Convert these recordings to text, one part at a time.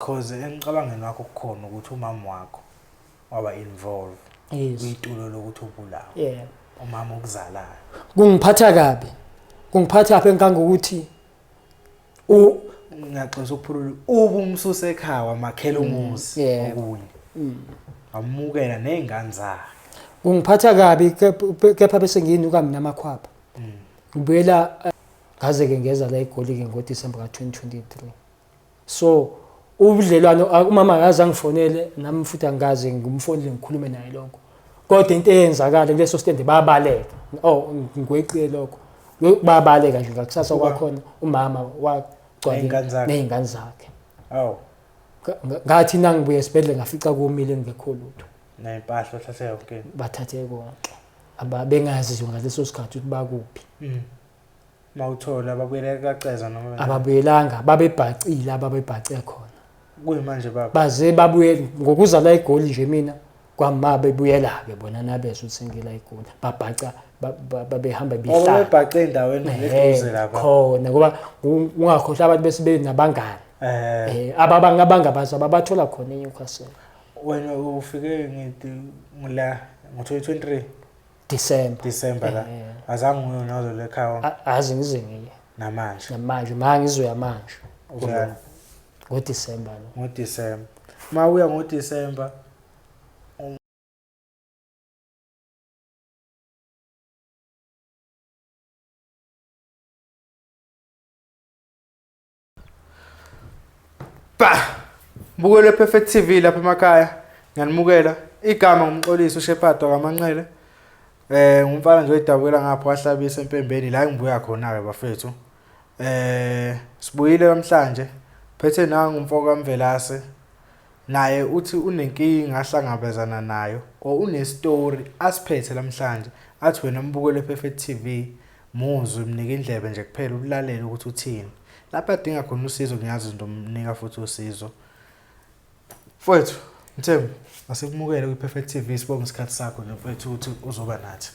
Cause engicabangeni wakho kukhona ukuthi umama wakho waba involve kwitulo lokuthi ubulawa. Umama okuzalayo. Kungiphatha kabi engangokuthi ngiyaxoxa ukuphulula ubumsuse ekhaya wamakhela umuzi okunye. Amukela nezingane zakhe. Kungiphatha kabi kepha bese ngiyinuka mina amakhwapha. Ngibuyela ngaze-ke ngeza la eGoli-ke ngoDisemba ka-2023. So ubudlelwano umama akaze angifonele nami futhi angazi ngumfonile ngikhulume naye lokho. Kodwa into eyenzakala kuleso stand babaleka. Ngikweqile lokho. Babaleka nje ngakusasa kwakhona umama wagcwala nezingane zakhe. Ngathi nangibuye esibhedlela ngafica kumile ngekho lutho. Nempahla thathe yonke. Bathathe konke. Ababengazi ngaleso sikhathi ukuthi bakuphi. Mawuthola ababuyela kaceza noma ababuyelanga babebhacile ababebhace khona. Kuyimanje baba. Baze babuye ngokuza la eGoli nje mina kwama bebuyela ke bona nabezwe ukuthi ngila eGoli. Babhaca babehamba bihlala. Babebhace endaweni leduze lapha. Khona ngoba ungakhohlwa abantu bese benabangani. Abangabazi ababathola khona eNewcastle. Wena ufike ngithi ngila ngo-2023 December la. Azange uyonazo lekhaya. Azi ngize ngiye. Namanje mangizoya manje. Uzana ngoDisemba lo. ngoDisemba. Mawuya ngoDisemba Bukele Perfect TV lapha emakhaya. Ngiyanimukela. Igama ngumxolisi uShepherd kaManxele. Ngumfana nje oyidabukela ngapha wahlabisa empembeni la ngibuya khona ke bafethu. Sibuyile namhlanje. Phethe nangu umfoko kaMvelase. Naye uthi unenkinga ahlangabezana nayo une story asiphethe namhlanje. Athi wena mbukele Perfect TV muzwe mnike indlebe nje kuphela ukulalela ukuthi uthini. Lapha adinga khona usizo ngiyazi ndomnika futhi usizo. Mfowethu, Mthembu, asikumukele kwiPerfect TV sibonga isikhathi sakho mfowethu ukuthi uzoba nathi.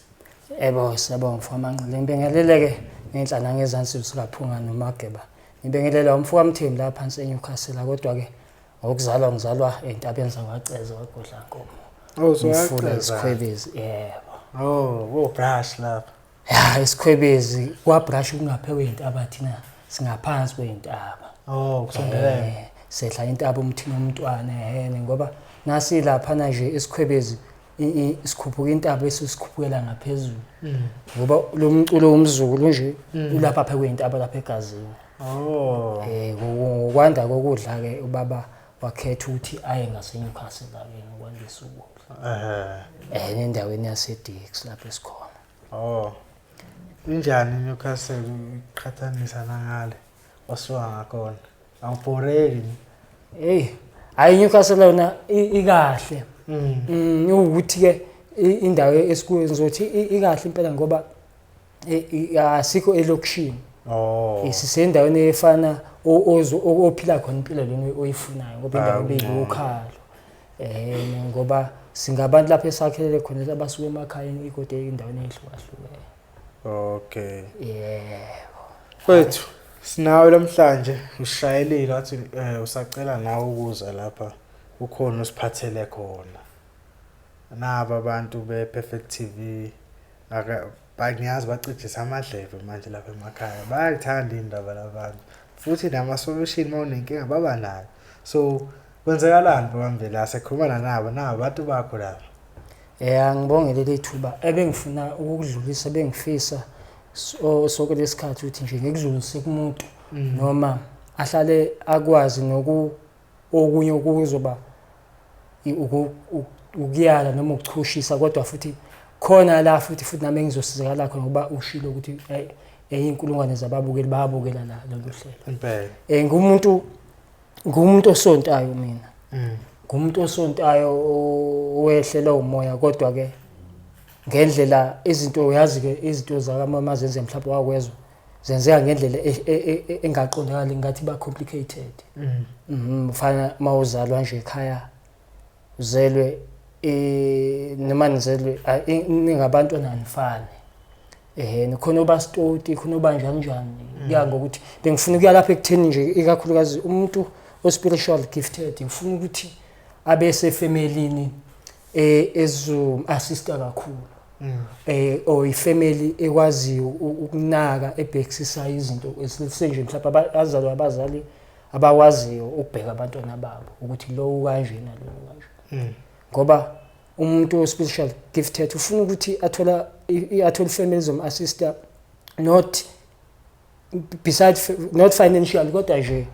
Siyabonga mfowethu ngibingelele-ke nenhlana ngezansi usikaphunga noMageba. Ngibingelela umfowethu kaMthembu la phansi eNewcastle kodwa-ke ngokuzalwa ngizalwa entabeni zakwaceza kwaGodlankomo. Ngifuna isikhwebezi brush lapha. Isikhwebezi kwaBrush kungaphewe intaba thina singaphansi kwentaba. Kusondelene. Sehla intaba umthini umntwana ngoba nasi lapha nje isikhwebezi isikhuphuka intaba bese sikhuphukela ngaphezulu. Ngoba lo mculo umzulu nje ulapha phekwe intaba lapha egazini. Ngokwanda kokudla ke ubaba wakhetha ukuthi aye ngaseNewcastle la ke ngokwandisa ukudla. Endaweni yaseDix lapha esikhona. Injani Newcastle uqhathanisa nangale wasuka ngakhona? Awubhoreki. Hayi Newcastle yona ikahle. Ukuthi ke indawo esikuyo ngizothi ikahle impela ngoba asikho elokishini. Isisendaweni efana ophila khona impilo leni oyifunayo ngoba indawo beyibukhalo. Ngoba singabantu lapha esakhelele khona abasuka emakhaya ikode indaweni ehlukahlukene. Mfowethu sinawe namhlanje ushayelile wathi usacela nawe ukuza lapha ukhona usiphathele khona. Naba abantu bePerfect TV bangiyazi bacijisa amadleve manje lapha emakhaya. Bayayithanda indaba labantu. Futhi nama solution mawunenkinga baba nayo. So kwenzekalani bamvelase khuluma nabo abantu bakho lapha. Ngibongele lethuba ebengifuna ukudlulisa bengifisa sonke lesikhathi ukuthi nje ngikudlulise kumuntu noma ahlale akwazi okunye okuzoba ukuyala noma ukuchushisa kodwa futhi khona la futhi nami engizosizakala khona ngoba ushilo ukuthi inkulungwane zababukeli bayabukela la lolu hlelo. Impela. Ngumuntu osontayo mina. Ngumuntu osontayo owehlela umoya kodwa ke ngendlela izinto uyazi ke izinto zakamama zenze mhlawumbe wakwezwa zenzeka ngendlela engaqondakali ngathi ba complicated. Mfana mawuzalwa nje ekhaya uzelwe noma nizelwe ningabantu ananifani. Khona oba stoti khona oba njani kuya ngokuthi bengifuna ukuya lapha ekutheni nje ikakhulukazi umuntu spiritual gifted ngifuna ukuthi abe sefamilini assista kakhulu or ifamily ekwaziyo ukunaka ebhekisisa izinto esenje mhlawumbe abazali abawaziyo ukubheka abantwana babo ukuthi lo kanje nalo kanje ngoba umuntu o-spiritual gifted ufuna ukuthi athole family assista not financial kodwa nje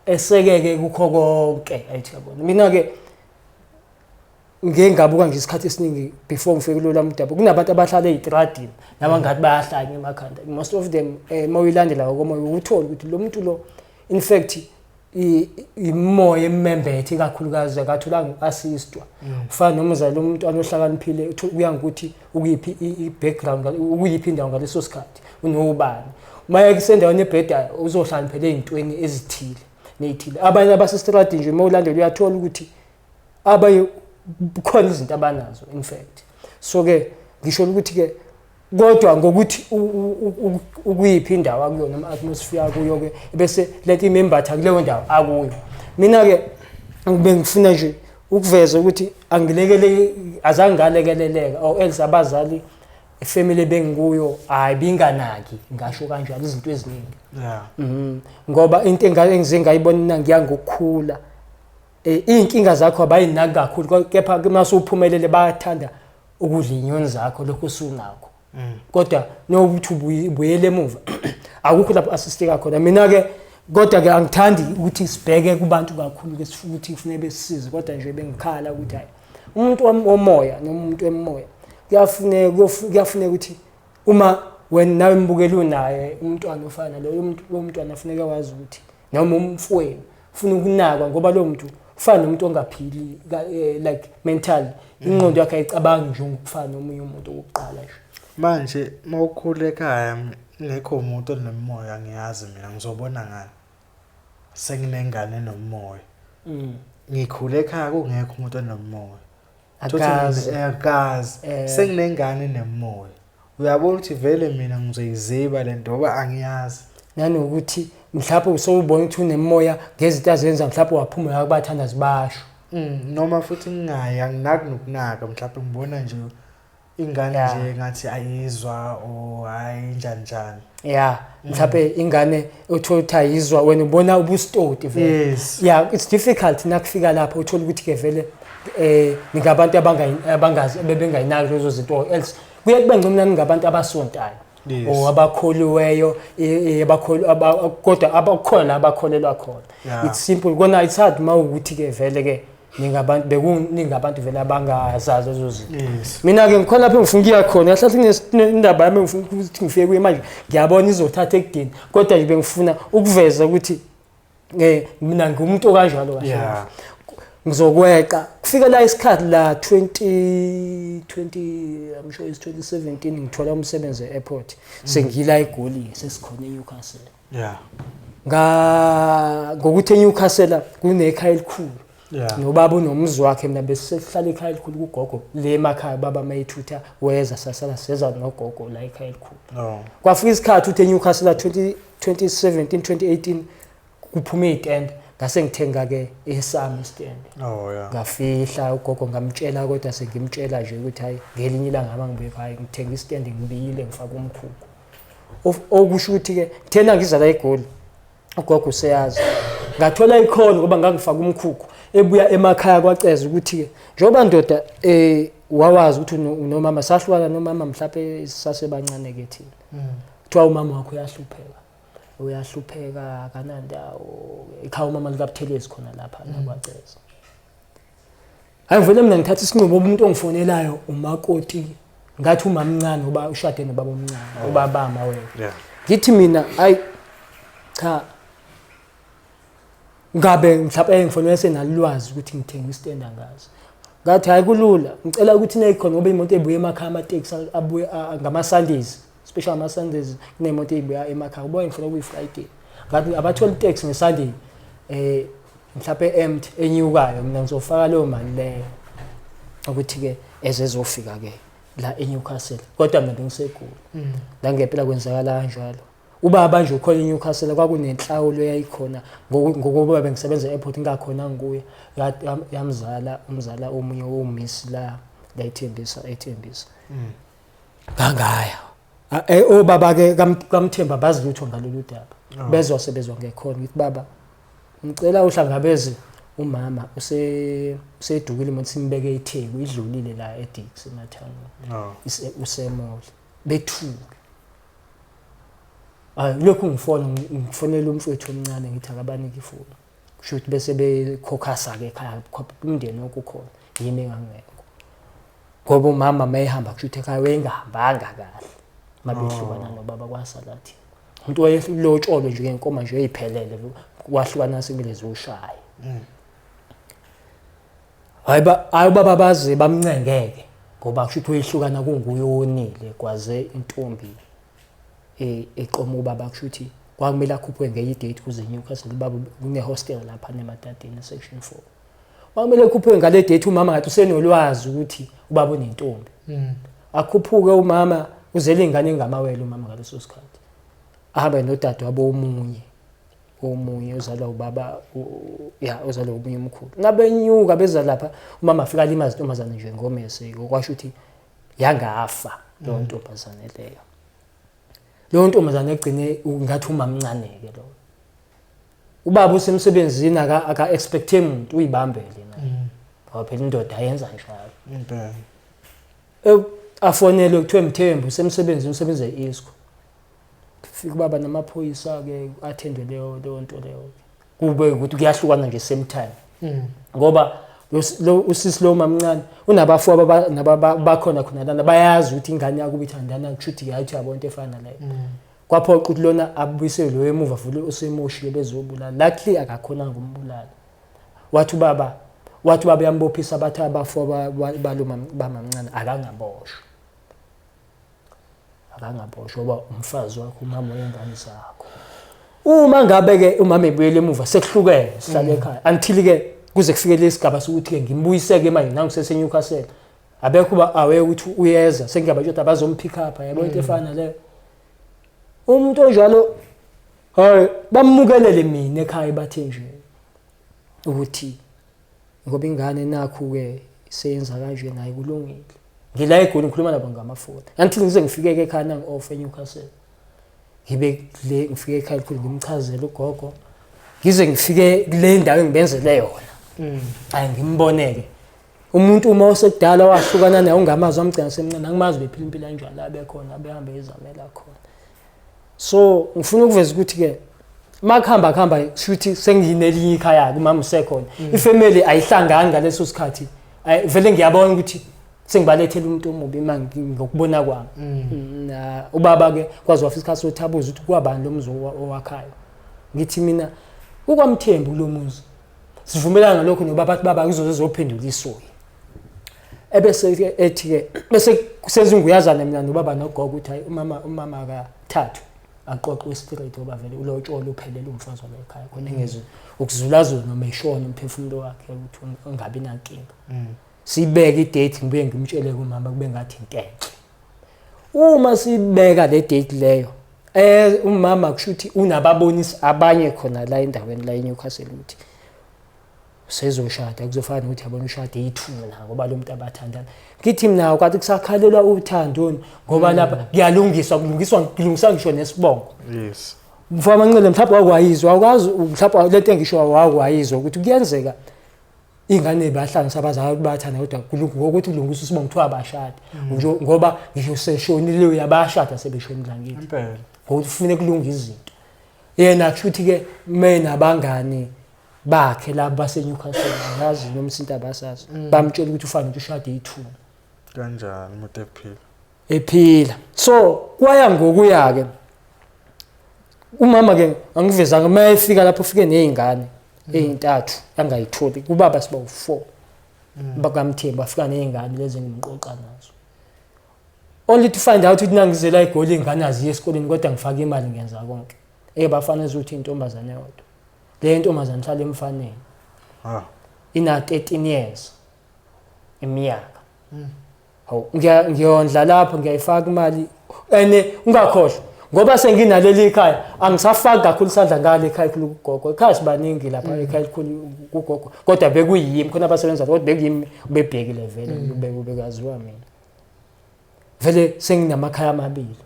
esekeke kukho konke ayithi yabona mina ke ngeke ngabuka nje isikhathi esiningi before ngifike kulo lamdaba kunabantu abahlala ezitradini nabangathi bayahlanya emakhanda most of them mawilandela ngokomoya ukuthola ukuthi lo muntu lo in fact imoya emembethe kakhulukazi akatholanga assistwa ufana nomzali umuntu anohlakaniphile uyangukuthi ukuyiphi i-background ukuyiphi indawo ngaleso sikhathi unobani manje kusendaweni ebhedayo uzohlala phela ezintweni ezithile nezithile abanye abasestradini nje mawulandela uyathola ukuthi abaye khona izinto abanazo in fact so ke ngisho ukuthi ke kodwa ngokuthi ukuyiphi indawo akuyona noma atmosphere kuyo ke bese let imembatha kuleyo ndawo akuyo mina ke ngifuna nje ukuveza ukuthi azange ngalekeleleka or else abazali ifamily bengikuyo ayibinganaki ngasho kanjalo izinto eziningi ngoba into engize ngayibona ngiyangokukhula inkinga zakho abayinaki kakhulu kepha mase uphumelele bayathanda ukudla inyoni zakho lokho usunakho kodwa nokuthi ubuyele emuva akukho lapho assisteka khona mina ke kodwa ke angithandi ukuthi sibheke kubantu kakhulu ke sifuthi ukuthi kufanele besisize kodwa nje bengikhala ukuthi hayi umuntu womoya nomuntu emoya kuyafuneka ukuthi uma wena nawe mbukela unaye umntwana ofana lo umntwana afuneka wazi ukuthi noma umfowenu ufuna ukunakwa ngoba lo muntu ufana nomuntu ongaphili like mentally ingqondo yakhe ayicabanga nje ukufana nomunye umuntu oqala nje manje mawukhula ekhaya ngekho umuntu onomoya ngiyazi mina ngizobona ngani senginengane enomoya ngikhule ekhaya kungekho umuntu onomoya akazi senginengane nemoya uyabona ukuthi vele mina ngizoyiziba lento ngoba angiyazi nanokuthi mhlawumbe usowubona ukuthi unemoya ngezinto azenza mhlawumbe waphumula kubathandazi basho noma futhi ngingayi anginaki nokunaka mhlawumbe ngibona nje ingane nje ngathi ayizwa o hayi njani mhlawumbe ingane uthola ayizwa wena ubona ubustoti vele it's difficult nakufika lapho uthola ukuthi ke vele ningabantu abangazi bebengayinaki lezo zinto else kuye kube ngcono ngabantu abasontayo o abakholiweyo kodwa abakhona abakholelwa khona it's simple kona it's hard mawukuthi ke vele ke ningabantu vele abangazazi lezo zinto mina ke ngikhona lapho ngifuna ukuya khona yahlathi indaba yami ngifuna ukuthi ngifike kuyimanje ngiyabona izothatha ekudini kodwa nje bengifuna ukuveza ukuthi mina ngumuntu okanjalo kahle ngizokweqa kufika la isikhathi la 2020 I'm sure it's 2017 ngithola umsebenzi e-airport sengila eGoli sesikhona eNewcastle ngokuthi eNewcastle kunekhaya elikhulu nobaba unomzi wakhe mina besihlala ekhaya elikhulu kugogo le emakhaya baba mayithutha weza sasala seza nogogo la ekhaya elikhulu kwafika isikhathi uthi eNewcastle 2017 2018 kuphume itende ngase ngithenga ke esami stand ngafihla ugogo ngamtshela kodwa sengimtshela nje ukuthi hayi ngelinye ilanga ngibeke hayi ngithenga istand ngibiyile ngifaka umkhukhu okusho ukuthi ke thena ngiza la eGoli ugogo useyazi ngathola ikhona ngoba ngangifaka umkhukhu ebuya emakhaya kwaceza ukuthi ke njoba ndoda wawazi ukuthi unomama sahlukana nomama mhlawumbe sasebancane ke thina kuthiwa umama wakho uyahlupheka kanandawo ekhaya umama likabuthelezi khona lapha nakwaceza ayivele mina ngithatha isinqumo umuntu ongifonelayo umakoti ngathi umama mncane ngoba ushade nobaba omncane ubabama wena ngithi mina ayi cha ngabe mhlawumbe ngifonela senalwazi ukuthi ngithenga istand angazi ngathi hayi kulula ngicela ukuthi nekhona ngoba imoto ebuye emakhaya ama-taxi abuye ngama Sundays special ama Sundays kunemoto ebuya emakhaya ubuye ngifuna kuyi-Friday ngathi abathola i-taxi ngeSunday mhlawumbe empty enyukayo mina ngizofaka leyo mali leyo ukuthi ke ezezofika ke la eNewcastle kodwa mina bengiseGoli la ngempela kwenzakala kanjalo ubaba nje ukhona eNewcastle kwakunenhlawulo yayikhona ngokuba bengisebenza e-airport ngakhona nguye umzala omunye womiss la ethembisa ngangaya obaba ke kaMthemba bazi lutho ngalolu daba bezwa sebezwa ngekhona ukuthi baba ngicela uhlangabeze umama usedukile imoto simbeke eTheku idlulile la eDix emathanga usemoli bethuke lokhu ngifonela umfowethu omncane ngithi akabanike ifoni kusho ukuthi bese bekhokhasa ke ekhaya umndeni okukhona yini engangekho ngoba umama mayehamba kusho ukuthi ekhaya wayengahambanga kahle mabehlukana nobaba kwasalathi umuntu wayelotsholo nje ngenkomo nje eyiphelele kwahlukana singilezi ushaya hayi baba baze bamncengeke ngoba kusho ukuthi wehlukana kunguye wonile kwaze intombi eqoma ubaba kusho ukuthi kwakumele akhuphe ngeye date kuze Newcastle baba kune hostel lapha neMatateni section 4 kwakumele akhuphe ngale date umama ngathi usenolwazi ukuthi ubaba unentombi akhuphuke umama uzele ingane engamawele umama ngaleso sikhathi ahambe nodade wabo omunye uzalwa ubaba uzalwa omunye umkhulu nabenyuka beza lapha umama afika limazi intombazane nje ngomese kwasho ukuthi yangafa lo ntombazane leyo lo ntombazane egcine ngathi umamncane ke lo ubaba usemsebenzini aka expect umuntu uyibambele naye ngoba phela indoda ayenza njalo impela afonele kuthiwe Mthembu usemsebenzini usebenza eISCO fika baba namaphoyisa ke attendwe leyo nto leyo kube ukuthi kuyahlukana nje same time ngoba lo usisi lo mamncane unabafu bakhona khona lana bayazi ukuthi ingane yakho ithandana kushuthi yayithi yabo into efana leyo kwapho ukuthi lona abuyise lo emuva vule usemoshile bezobulala luckily akakhona ngumbulala wathi baba yambophisa bathi abafu bamamncane akangaboshwa ngoba umfazi wakho umama wengane zakho uma ngabe ke umama ebuyele emuva sekuhlukene sihlale ekhaya until ke kuze kufike lesigaba sokuthi ke ngimbuyiseke manje nangisese Newcastle abekho awe ukuthi uyeza sengiyabatshela bazompick up yabo into efana leyo umuntu onjalo hayi bamukelele mina ekhaya bathe nje ukuthi ngoba ingane nakho ke seyenza kanje naye kulungile ngila eGoli ngikhuluma nabo ngamafoni until ngize ngifike ke ekhaya nang-off eNewcastle ngibe le ngifike ekhaya ngimchazela ugogo ngize ngifike kule ndawo engibenzele yona hayi ngimboneke umuntu uma osekudala wahlukana naye ungamazi amgcina semncane angimazi bephila impilo enjalo la bekhona behambe izamela khona so ngifuna ukuveza ukuthi ke makhamba shuthi senginelinye ikhaya kumama usekhona ifamily ayihlangani ngaleso sikhathi vele ngiyabona ukuthi sengibalethela umuntu omubi manje ngokubona kwami ubaba ke kwazi wafika isikhathi sothabuza ukuthi kwabani lo muzi owakhayo ngithi mina ukwamthembu lo muzi sivumelana ngalokho nobaba bathi baba uzozophendula isoyi ebese ke ethi ke bese sezinguyazana mina nobaba nogogo ukuthi hayi umama akathathu aqoqwe straight ngoba vele ulotsholo uphelele umfazi wala ekhaya khona engezwe ukuzulazula noma eshona umphefumulo wakhe ukuthi ungabi nankinga sibeke idate ngibuye ngimtshele kumama kube ngathi inkenhle uma sibeka le date leyo umama kushuthi unababonisi abanye khona la endaweni la eNewcastle ukuthi sezoshada kuzofana ukuthi yabona ushade ithuna ngoba lo muntu abathandana ngithi mina kwathi kusakhalelwa uthando ngoba lapha kulungiswa ngisho nesibongo yes mfana Mancele mhlawumbe wakwayizwa awukazi mhlawumbe lento engisho wakwayizwa ukuthi kuyenzeka ingane bahlanganisa abazali bathanda kodwa ngokuthi kulungiswa isibongo kuthiwa abashada ngoba ngisho seshonile uyabashada sebeshonile ngithi impela ngokuthi kufanele kulunga izinto yena kushuthi ke mina abangani bakhe labo baseNewcastle ngazi nomsinta abasazi bamtshela ukuthi ufanele ushade ithuna kanjani umuntu ephila so kwaya ngokuya ke umama ke angiveza mayefika lapho ufike nezingane ezintathu angayitholi kubaba siba u4 bakaMthembu bafika nezingane lezi ngimqoqa nazo only to find out ukuthi nangizela iGoli ingane aziye esikoleni kodwa ngifaka imali ngenza konke bafana ukuthi intombazane yodwa le ntombazane hlala emfaneni ina 13 years iminyaka hawu ngiyondla lapho ngiyayifaka imali ene ungakhohlwa ngoba senginaleli ekhaya angisafaki kakhulu isandla ngale ekhaya khulu kugogo ekhaya sibaningi lapha ekhaya khulu kugogo kodwa bekuyimi khona abasebenza kodwa bekuyimi bebhekile vele ubekaziwa mina vele senginamakhaya amabili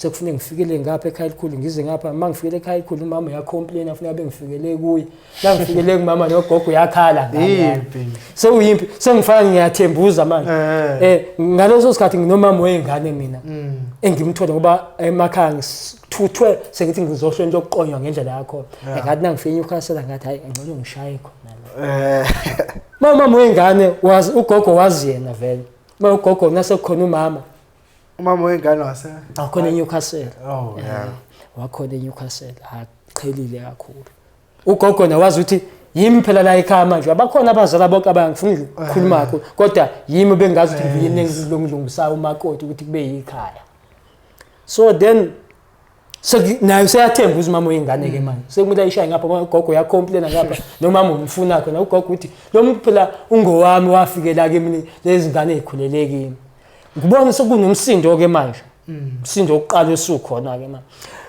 sekufuneka ngifikele ngapha ekhaya elikhulu ngize ngapha mangifikele ekhaya elikhulu umama uyacomplain afuna bengifikele kuye la ngifikele kumama nogogo uyakhala ngami sewuyimpi sengifana ngiyathembuza manje ngaleso sikhathi nginomama wengane mina engimthola ngoba emakhaya ngithuthwe sengithi ngizohlelo lokuqonywa ngendlela yakho ngathi nangifika eNewcastle ngathi hayi ngcono ngishaye khona mama wengane wazi ugogo wazi yena vele ugogo nasekukhona umama wengane wase wakhona eNewcastle yeah wakhona eNewcastle aqhelile kakhulu ugogo nawazi ukuthi yimi phela la ekhaya manje abakhona abazala bonke abangifuni ukukhuluma kakhulu kodwa yimi bengazi ukuthi ngilungilungisayo umakoti ukuthi kube yikhaya so then nayo seyathemba umama wengane ke manje sekumele ayishaye ngapha ugogo uyacomplain ngapha nomama umfuna khona ugogo uthi lo muntu phela ungowami wafikela kimi lezi ngane ezikhulele kimi ngibona sekunomsindo ke manje umsindo oqala osukhona ke manje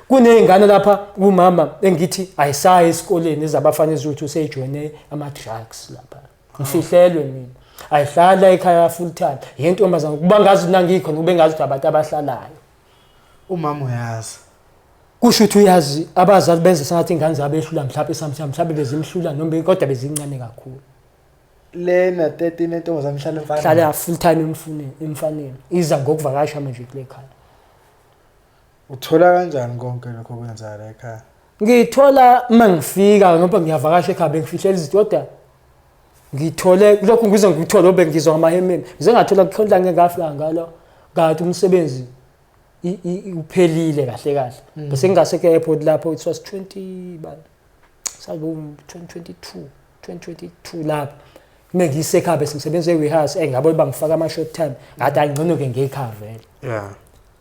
kunezingane lapha umama engithi ayisayi esikoleni ezabafana ezuthi usejoine ama drugs lapha ngifihlelwe mina ayihlala ekhaya full time yentombazana kuba ngazi nangikhona kube ngazi ukuthi abantu abahlalayo umama uyazi kusho ukuthi uyazi abazali benze sengathi ingane zabo ehlula mhlawumbe bezimhlula noma kodwa bezincane kakhulu lena 13 entombazana mhlala emfana hlala full time emfaneni iza ngokuvakasha manje kule khaya uthola kanjani konke lokho kwenza la ekhaya ngithola mangifika ngoba ngiyavakasha ekhaya bengifihlela izidoda ngithole lokho ngize ngithola obe ngizwa ngamahemeni ngize ngathola kukhonla ngengafika ngalo ngathi umsebenzi uphelile kahle bese ngingaseke airport lapho it was 2022 lapho mengisekhaya bese ngisebenze ewarehouse ngabo bangifaka ama short time ngathi angcono ke ngekhaya vele yeah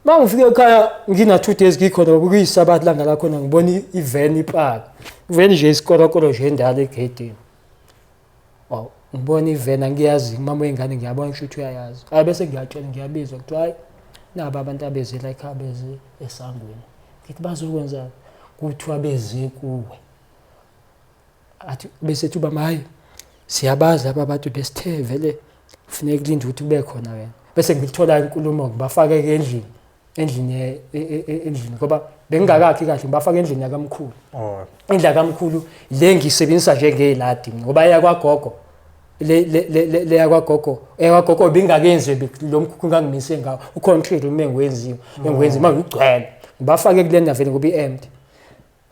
mangifika ekhaya ngina 2 days ngikhona kuyisabathi langa la khona ngibona ivan ipark ivan nje isikorokoro nje endala egedini wow ngibona ivan angiyazi mama wengane ngiyabona ukuthi uyayazi hayi bese ngiyatshela ngiyabizwa ukuthi hayi naba abantu abezela ekhaya beze esangweni ngithi bazokwenza kuthiwa beze kuwe athi bese thuba mayi siyabazi laba bantu besithe vele kufanele kulinde ukuthi kube khona wena bese ngithola inkulumo ngibafaka endlini ngoba bengingakakhi kahle ngibafaka endlini yakamkhulu endlini yakamkhulu le ngisebenzisa njengeladi ngoba yakwagogo le yakwagogo bengakenze lo mkhukhu ngangimise ngawo ucontrol uma engwenziwe manje ugcwele ngibafake kulena vele ngoba iempty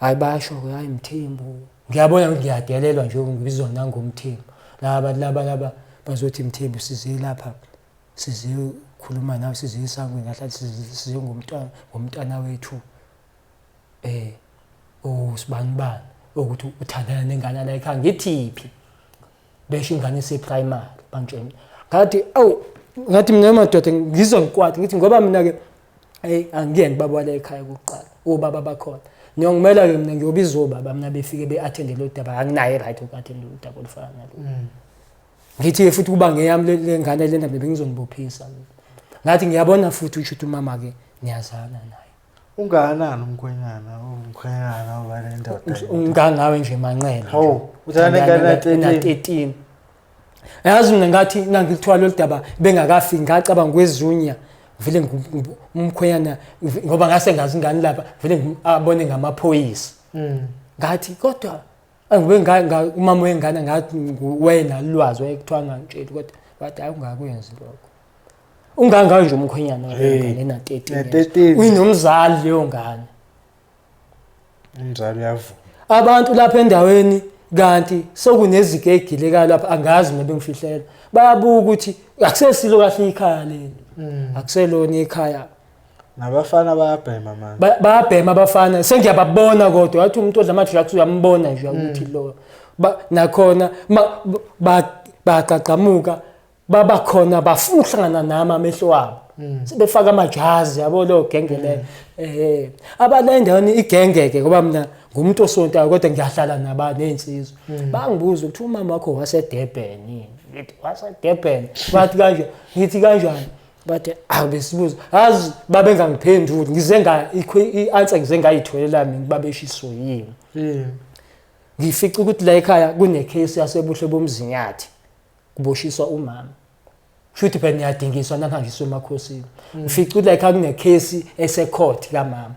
hayi basho hayi Mthembu ngiyabona ngiyadelelwa nje ngibizwa nangomthembu laba bazothi Mthembu size lapha size khuluma nawe size isangwe ngahlathi size ngomntana wethu sibani ukuthi uthandana nengane la ekhaya ngithiphi besho ingane primary bangitshela ngathi mina madoda ngizwe ngikwati ngithi ngoba mina ke angiyeni baba la ekhaya kokuqala obaba bakhona ngiyongimela ke mina ngiyobiza obaba mina befike beattend lo daba anginayo right ukuattend lo daba olufana nalo ngithi futhi kuba ngeyami le ngane lena bengizonibophisa ngathi ngiyabona futhi ukuthi umama ke niyazana naye unganani umkhwenyana obale ndoda ungangawe nje manqele uthana ngane 13 yazi mina ngathi ngithwala lo daba bengakafiki ngacabanga kwezunya vele umkhwenyana ngoba ngase ngazi ingane lapha vele abone ngamaphoyisa ngathi kodwa angibe umama wengane ngathi wena lwazi wayekuthiwa ngangitshela kodwa wathi hayi ungakwenzi lokho ungangayo nje umkhwenyana wengane na 13 uyinomzali leyo ngane umzali yavu abantu lapha endaweni kanti sokunezike egileka lapha angazi mina bengifihlela bayabuka ukuthi akusesilo kahle ikhaya leli akuselona ikhaya nabafana bayabhema manje bayabhema abafana sengiyababona kodwa wathi umuntu odla ama-drugs uyambona nje ukuthi lo nakhona baqaqamuka babakhona bafuna ukuhlangana nami amehlo wabo sebefaka amajazi yabo lo genge le abala endaweni igengeke ngoba mina ngumuntu osontayo kodwa ngiyahlala nabani nensizwa bangibuza ukuthi umama wakho waseDurban yini ngithi waseDurban bathi kanje ngithi kanjani Bathe abesibuza azi babe ngangiphenduli ngize i-answer ngize ngayitholela mina babeshiso yini. Ngifica ukuthi la ekhaya kune case yasebuhle bomzinyathi kuboshiswa umama. Futhi phela niyadingiswa namanje emakhosini. Ngifica ukuthi la ekhaya kune case esecourt kaMama.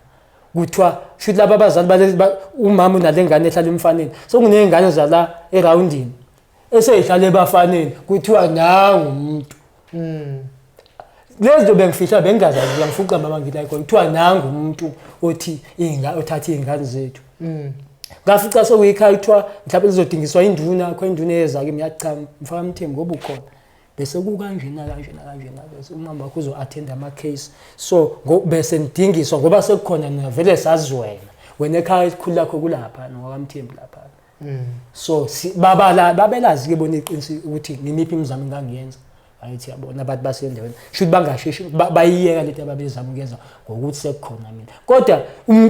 Kuthiwa futhi laba abazali umama unalengane ehlala emfaneni. Sokunezingane zala eroundini. Eseyihlala ebafaneni kuthiwa nangu umuntu. Lezo bengifihla bengazazi ngiyafuqa mama ngila khona kuthiwa nangu umuntu othi othatha izingane zethu. Ngafica sokuyikhaya kuthiwa mhlawumbe lizodingiswa induna akho induna eza ke miyacha mfaka umthembu ngoba ukhona. Bese kukanjena bese umama wakho uzo attend ama case so bese ndingiswa ngoba sekukhona navele saziwena wena ekhaya ikhulu lakho kulapha nokwamthembu lapha. So babelazi ke bona iqinisi ukuthi ngimiphi imizamo engangiyenza ayithi yabona abantu basendaweni should bangashishi bayiyeka lento ababezama ukuyenza ngokuthi sekukhona mina kodwa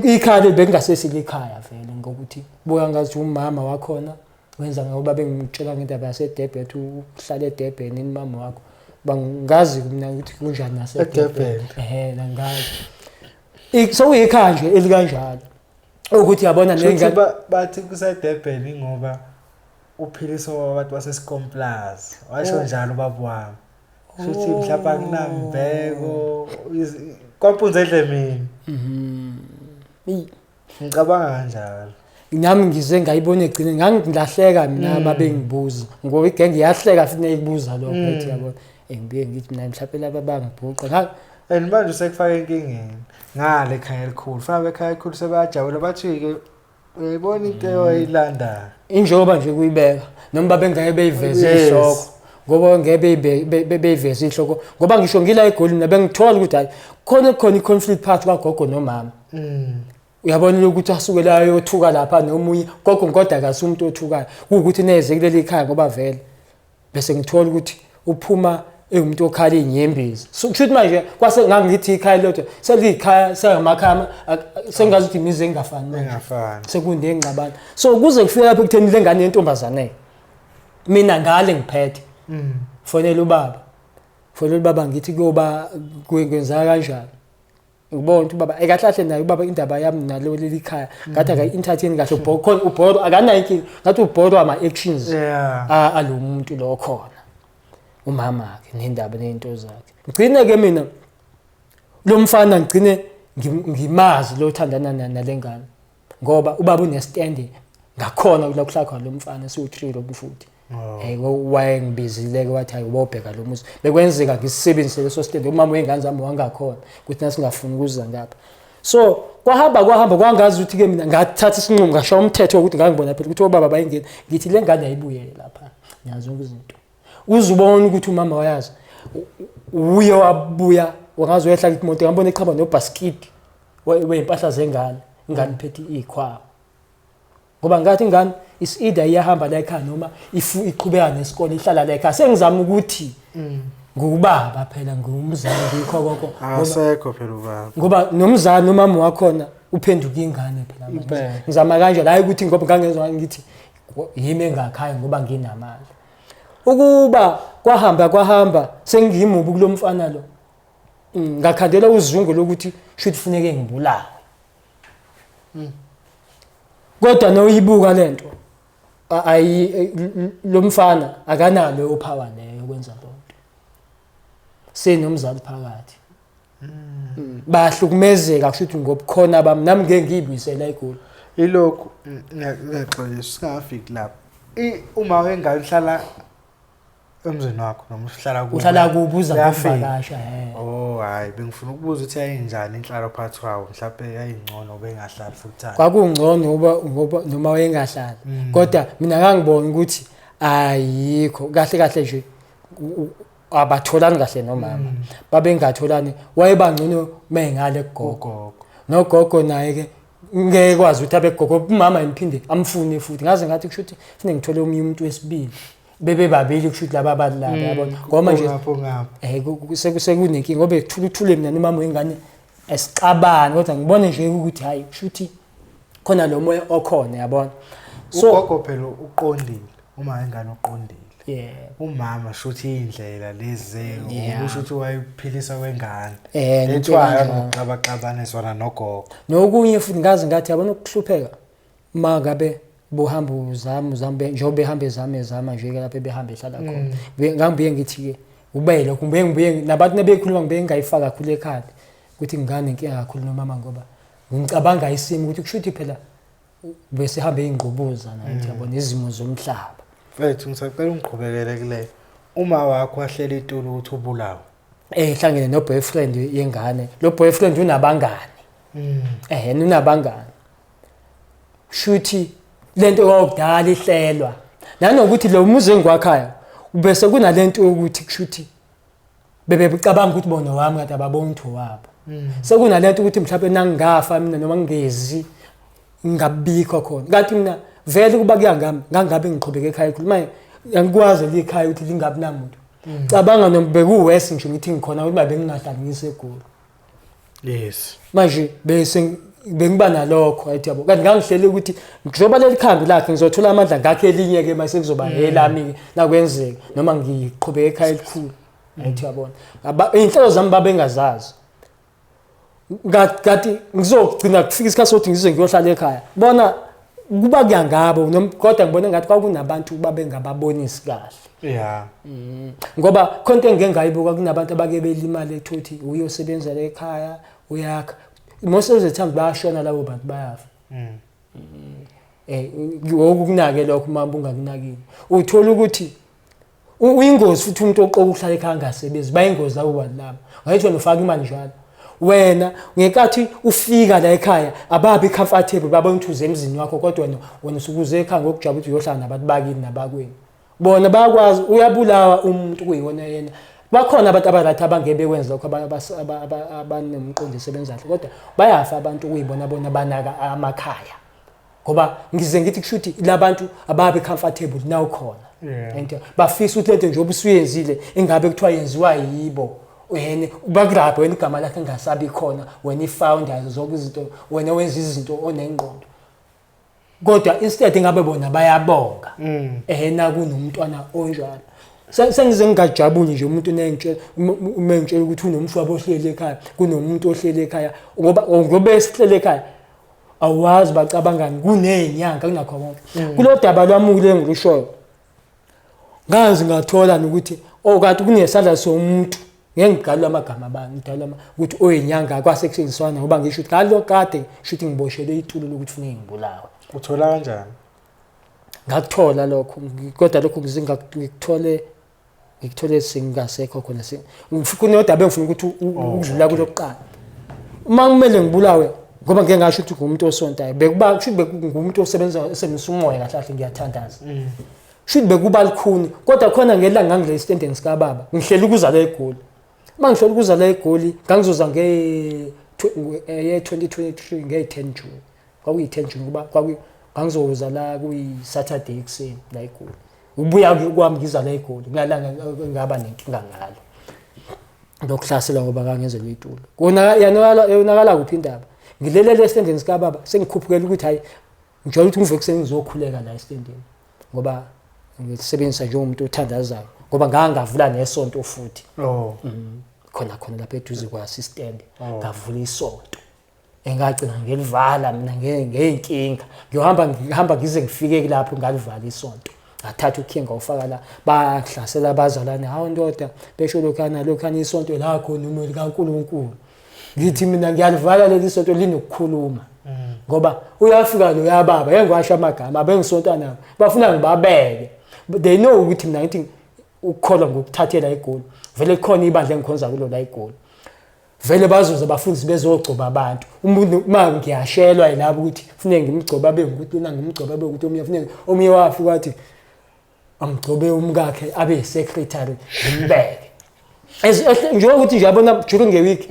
ikhaya bengasesile ikhaya vele ngokuthi buka ngathi umama wakhona wenza ngoba bengitshela ngendaba yaseDurban uhlala eDurban imama wakho bangazi mina ukuthi kunjani naseDurban ngazi so ikhaya nje elikanjalo ukuthi yabona nengane bathi kuseDurban ngoba uphiliso wabantu basescomplace washo njalo babu wami futhi mhlawumbe kunambeko kwampunze edlemini ngicabanga kanjalo nami ngize ngayibona egcine ngangilahleka mina babengibuza ngoba igenge yahleka futhi neyibuza lokho ethi yabona ngibiye ngithi mina mhlawumbe laba bangibhuqa manje sekufaka enkingeni ngale ekhaya elikhulu fana ekhaya elikhulu sebajabula bathi ke uyayibona into eyoyilanda injoba nje kuyibeka noma babengeke beyiveze ihloko ngoba ngeke beyiveze ihloko ngoba ngisho ngila eGoli mina bengithola ukuthi hayi khona iconflict phakathi kagogo nomama. Uyabona ukuthi asuke la yothuka lapha nomunye gogo ngodwa akasi umuntu othukayo ukuthi neze kuleli ekhaya ngoba vele bese ngithola ukuthi uphuma umuntu okhala inyembezi so kushuthi manje kwase ngangithi ikhaya lodwa selikhaya sengamakhaya sengazi ukuthi imizi engafani sekunde engqabana so kuze kufika lapho kutheni lengane yentombazane mina ngale ngiphethe fonela ubaba ngithi kuyoba kwenza kanjani ubona ukuthi ubaba ekahlahle naye ubaba indaba yami nalo leli khaya ngathi aka entertain kahle ubhoro akanayo inkinga ngathi ubhoro ama actions alomuntu lo khona umama wakhe nendaba nezinto zakhe ngcine ke mina lo mfana ngcine ngimazi lo uthandana nalengane ngoba ubaba unestand ngakhona kula kuhlakha lo mfana siwu3 lo mfuthi wayengibizile ke wathi hayi ubobheka lo muzi bekwenzeka ngisebenzise leso stand umama wengane zami wangakhona ukuthi nasingafuni ukuza ngapha so kwahamba kwangazi ukuthi ke mina ngathatha isinqumo ngasho umthetho ukuthi ngangibona phela ukuthi obaba bayingene ngithi lengane ayibuyele lapha nyazi izinto uzubona ukuthi umama wayazi uye wabuya wangazi wehla imoto ngambona echaba nobasket weimpahla zengane ingane iphethe ikhwawa ngoba ngathi ingane is either iyahamba la ekhaya noma iqhubeka nesikole ihlala la ekhaya sengizama ukuthi ngubaba phela ngumzali ngikho konke asekho phela ubaba ngoba nomzali nomama wakhona uphenduka ingane phela ngizama kanje la ukuthi ngoba ngangezwa ngithi yimi engakhaya ngoba nginamali ukuba kwahamba sengiyimubu kulomfana lo ngakhandela uzungu lokuthi should funeke ngibulawe kodwa noyibuka lento lo mfana akanalo uphawa leyo ukwenza lonto senomzali phakathi bahlukumezeka kushuthi ngobukhona bami nami ngeke ngiyibuyisela eGoli ilokhu ngiyaxolisa singafiki lapha uma wengane hlala emzini wakho noma uhlala kubuza ngokuvakasha hayi bengifuna ukubuza ukuthi ayinjani inhlalo phakathi kwawo mhlawumbe yayingcono bengahlali futhi kwakungcono ngoba noma wayengahlali kodwa mina ngangibona ukuthi ayikho kahle nje abatholani kahle nomama babengatholani wayebangcono mengale kugogo nogogo naye ke ngeke kwazi ukuthi abegogo umama imphinde amfune futhi ngaze ngathi kushuthi kufanele ngithole omunye umuntu wesibili bebe babili kushuthi laba badlala yabona ngoba nje sekunenkinga ngoba ekuthuluthule mina nomama wengane esiqabani kodwa ngibone nje ukuthi hayi kushuthi khona lo moya okhona yabona so ugogo phela uqondile uma ingane uqondile umama shuthi indlela lezi ukusho ukuthi wayiphilisa kwengane ethwaya ngokuxabaxabana sona nogogo nokunye futhi ngazi ngathi yabona ukuhlupheka mangabe bohamba uzama njengoba behamba ezama nje lapha behamba ehlala khona ngambiye ngithi ke ube lokho ngibuye nabantu nebekhuluma ngibe ngayifaka kakhulu ekhaya ukuthi ngane inkinga kakhulu nomama ngoba ngicabanga isimo ukuthi kushuthi phela bese hambe ingqubuza nathi yabona izimo zomhlaba mfethu ngisacela ungiqhubekele kule uma wakho wahlela itulo ukuthi ubulawa hlangene no boyfriend yengane lo boyfriend unabangani unabangani shuthi lento okudala ihlelwa nanokuthi lo muzi engwakhaya bese kunalento ukuthi kushuthi bebecabanga ukuthi bona wami kade ababona utho wabo sekunalento ukuthi mhlawumbe nangingafa mina noma ngezi ngabikho khona kanti mina vele kuba kuyangami ngangabe ngiqhubeka ekhaya ekhuluma ngikwazi likhaya ukuthi lingabi namuntu cabanga nombeku-west ngisho ngithi ngikhona ukuthi bengingahlali ngisegoli yes manje bese bengiba nalokho ayithi yabo kanti ngangihlele ukuthi ngizoba leli khambi lakhe ngizothola amandla ngakhe elinye ke mase kuzoba elami nakwenzeka noma ngiqhubeka ekhaya elikhulu ayithi yabona inhlelo zami babengazazi ngathi ngizogcina kufika isikhathi sokuthi ngize ngiyohlala ekhaya bona kuba kuyangabo kodwa ngibona ngathi kwakunabantu babengababonisi kahle ngoba khonto engengayibuka kunabantu abake belimali ethuthi uyosebenzela ekhaya uyakha most of the time bayashona labo bantu bayafa ngokunake lokho uma bungakunakile uthola ukuthi uyingozi futhi umuntu oqoka ukuhlala ekhaya angasebenzi bayingozi labo bantu labo ngayithi wena ufaka imali njalo wena ngekathi ufika la ekhaya ababi comfortable babona ukuthi emzini wakho kodwa wena usukuze ekhaya ngokujabula ukuthi uyohlala nabantu bakini nabakweni bona bayakwazi uyabulawa umuntu kuyiwona yena bakhona abantu abalathi abangebe kwenza lokho abanemqondo esebenzayo kodwa bayafa abantu kuyibona bona banaka amakhaya ngoba ngize ngithi kushuthi labantu ababe comfortable naw khona ento bafisa ukuthi lento nje obusuyenzile ingabe kuthiwa yenziwa yibo wena bagrabhe wena igama lakhe ngasabi khona wena ifounder zonke izinto wena wenza izinto onengqondo kodwa instead ngabe bona bayabonga na kunomntwana onjalo sengize ngingajabuli nje umuntu nengitshela ukuthi unomfowabo ohlele ekhaya kunomuntu ohlele ekhaya ngoba esihlele ekhaya awazi bacabangani kunezinyanga kunakho konke kulo daba lwamukile ngilushoyo ngazi ngathola ukuthi kanti kunesandla somuntu ngeke ngigalwe amagama abantu ngidala ukuthi oyinyanga kwasekusenziswana ngoba ngisho ukuthi ngalo kade shuthi ngiboshele itulo lokuthi ufune ngibulawe uthola kanjani ngakuthola lokho kodwa lokho ngikuthole singasekho khona kunodaba engifuna ukuthi udlula kulokuqala uma kumele ngibulawe ngoba ngeke ngasho ukuthi ngumuntu osontayo bekuba kusho ngumuntu osebenza esebenzisa umoya kahle kahle ngiyathandaza shuthi bekuba likhuni kodwa khona ngelanga ngangile standing sikababa ngihleli ukuzala eGoli mangihlola ukuzala eGoli ngangizoza nge-2023 nge-10 June kwakuyi-10 June kuba ngangizoza la kuyi-Saturday ekuseni la eGoli ubuya kwami ngizala eGoli ngalanga ngaba nenkinga ngalo lokuhlasela ngoba kangenzelwe itulo yonakala kuphi indaba ngilelele estandeni sikababa sengikhuphukela ukuthi hayi ngijwayele ukuthi ngivuke ekuseni ngizokhuleka la estandeni ngoba ngisebenzisa njengomuntu othandazayo ngoba ngangavula nesonto futhi khona lapha eduze kwa-assistant ngavula isonto engagcina ngelivala mina ngeyinkinga ngihamba ngize ngifike lapho ngalivala isonto ngathatha ukhiye ngawufaka la bahlasela abazalwane hawu ndoda besho lokhana isonto la khona umuntu kaNkulunkulu ngithi mina ngiyalivala leli sonto linokukhuluma ngoba uyafika lo yababa yengiwasha amagama abengisonta nabo bafuna ngibabeke they know ukuthi mina ngithi ukukholwa ngokuthathela eGoli vele khona ibandla engikhonza kulo la eGoli vele bazoza bafundisi bezogcoba abantu umuntu uma ngiyashelwa yilabo ukuthi kufanele ngimgcoba bekuthi una ngimgcoba bekuthi omunye wafika wathi angigcobe umkakhe abe secretary ngimbeke njengokuthi nje yabona during a week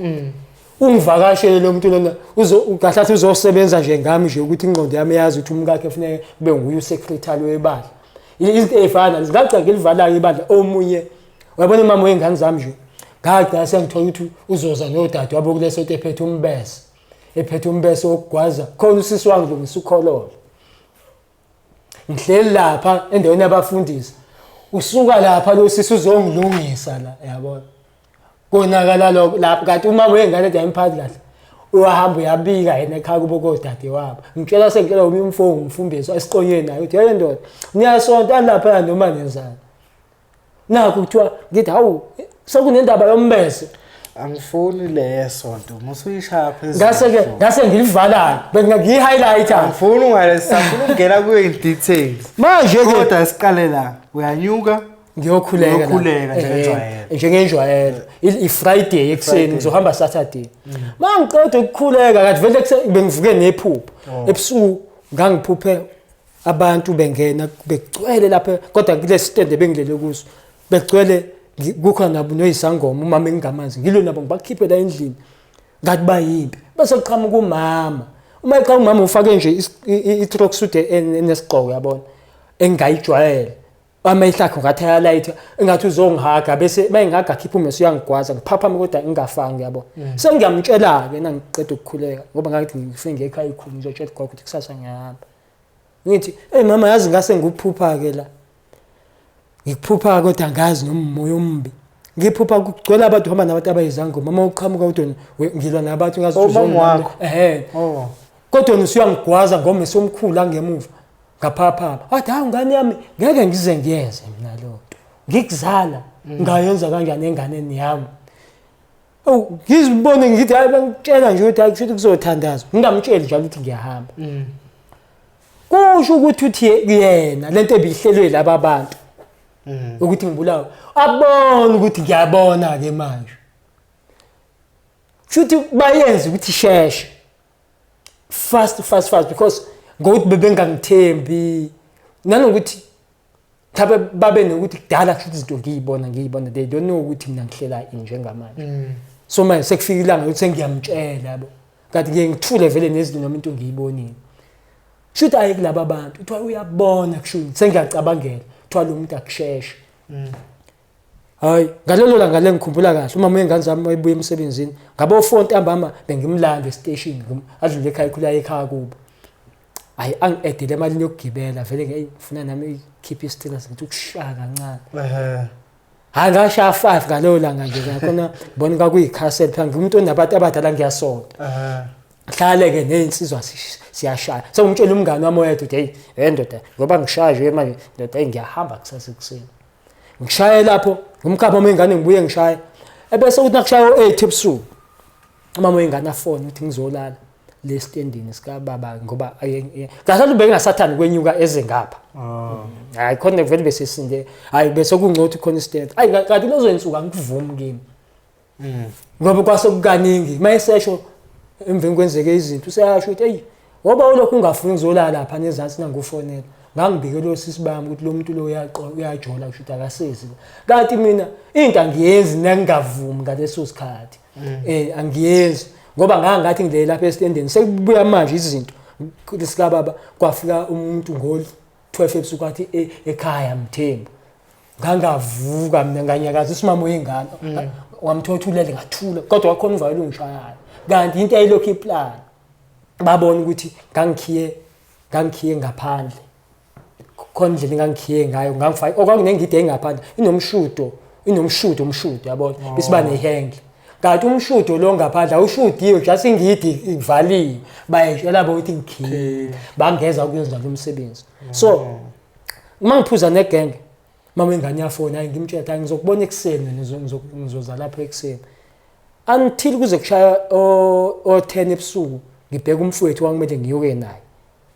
ungivakashele lo muntu lona ugahlathi uzosebenza nje ngami nje ukuthi ingqondo yami yazi ukuthi umkakhe kufanele kube nguye usecretary webandla izinto ezifana zingagcina ngilivalayo ibandla omunye wabona mama wengane zami nje ngagcina sengithola ukuthi uzoza nodade wabo kuleso ephethe umbese wokugwaza khona usisi wangu lo ngisukhololo ngihleli lapha endaweni yabafundisi usuka lapha lo sisi uzongilungisa la yabona konakala lokho lapha kanti uma wengane nje imphathi kahle uyahamba uyabika yena ekhaya kubo kodade wabo ngitshela sengicela ube umfowethu umfumbisi asiqonye naye uthi hey ndoda niyasonta lapha noma nenzani nakho kuthiwa ngithi hawu sekunendaba yombese angifuni lesonto musuyishaya phezulu ngase ngilivala bengiyi-highlight angifuni ungalesafuna ukungena kuye-details manje kodwa siqale la uyanyuka ngiyokhuleka njengenjwayelo i-Friday ekuseni ngizohamba Saturday mangiqeda ukukhuleka kanti vele bengivuke nephupho ebusuku ngangiphuphe abantu bengena begcwele lapha kodwa kule stand ebengilele kuso begcwele kukhona nabo noyisangoma umama engingamazi ngilo nabo ngibakhiphe la endlini ngathi bayimpi bese kuqhamuka umama uma eqhamuka umama ufake nje i-tracksuit enesigqoko yabona engayijwayele amehlakho ngathi ayalight engathi uzongihaga bese mayengaga khipha umese uyangigwaza ngiphaphama kodwa ngingafanga yabo sengiyamtshela ke nangiqeda ukukhuleka ngoba ngathi ngifike ekhaya ikhulu ngizotshela gogo ukuthi kusasa ngiyahamba ngithi hey mama yazi ngase ngikuphupha ke la ngikuphupha kodwa ngazi nomoya ombi ngiphupha kugcwele abantu hamba nabantu abayizangoma mama uqhamuka kodwa ngilwa nabantu ngazi uzongwakho kodwa usuyangigwaza ngome somkhulu angemuva ngaphapha wathi hawu ngane yami ngeke ngize ngiyenze mina lo nto ngikuzala ngayenza kanjani enganeni yami ngizibone ngithi hayi bangitshela nje ukuthi akusho kuzothandaza ngingamtsheli njalo ukuthi ngiyahamba kusho ukuthi yena lento ebihlelwe laba bantu ukuthi ngibulawe abone ukuthi ngiyabona ke manje futhi bayenza ukuthi sheshe fast because ngokuthi bebengangithembi nanokuthi thabe babe nokuthi kudala futhi izinto ngiyibona they don't know ukuthi mina ngihlela njengamanje so manje sekufika ilanga ukuthi sengiyamtshela yabo kanti ngeke ngithule vele nezinto noma into ngiyibonile futhi ayikulaba abantu uthi uyabona kushuthi sengiyacabangela uthi lo muntu akusheshe hayi ngalelo langa ngikhumbula kahle uma ingane zami mayibuye emsebenzini ngabo 4 ntambama bengimlanda e-station adlule ekhaya khula ekhaya kubo ayi angi-edele emalini yokugibela vele ngifuna nami ikhiphe isitila ngithi ukushaya kancane hayi ngashaya 5 ngalelo langa nje khona ngibona kwakuyikhaseli phela ngumuntu onabantu abadala ngiyasonta hlale-ke ney'nsizwa siyashaya sengumtshela umngane wami oyedwa uthi hey ndoda ngoba ngishaya nje manje ndoda ngiyahamba kusasa ekuseni ngishaya lapho ngumkhapha uma ingane ngibuye ngishaya ebese uthi nakushaya u-8 ebusuku umama wengane afone ukuthi ngizolala le standini sika baba ngoba ngasathi bengasathandi kwenyuka eze ngapha hayi khona vele bese sinde hayi bese kungcothi khona istand hayi kanti lezo insuku ngikuvumi kimi ngoba kwasokukaningi mayesesho emveni kwenzeke izinto useyasho ukuthi hey ngoba ulokhu ungafuni ngizolala lapha nezansi nangufonela ngangibike lo sisi bami ukuthi lo muntu lo uyajola kushuthi akasezi kanti mina into angiyenzi nengavumi ngaleso sikhathi angiyenzi ngoba ngathi ngile lapha estendeni sekubuya manje izinto sika baba kwafika umuntu ngo-12 ebusuku athi ekhaya Mthembu ngangavuka mina nganyakaza isimamo yengane wamthothulele ngathula kodwa wakhona uvayela ungishayayo kanti into ayilokhu iplan babona ukuthi ngangikhiye ngaphandle khona indlela ngangikhiye ngayo ngangifaka okwakunengide engaphandle inomshudo yabona bisiba nehengle kanti umshudo lo ngaphandle awushudiwe just ingidi ivaliwe bayetshela ukuthi ngikhiye bangeza ukuyenza lo msebenzi so uma ngiphuza negenge mama ingane yafona hayi ngimtshela ngizokubona ekuseni ngizoza lapha ekuseni until kuze kushaya o-10 ebusuku ngibheka umfowethu wangimele ngiyoke naye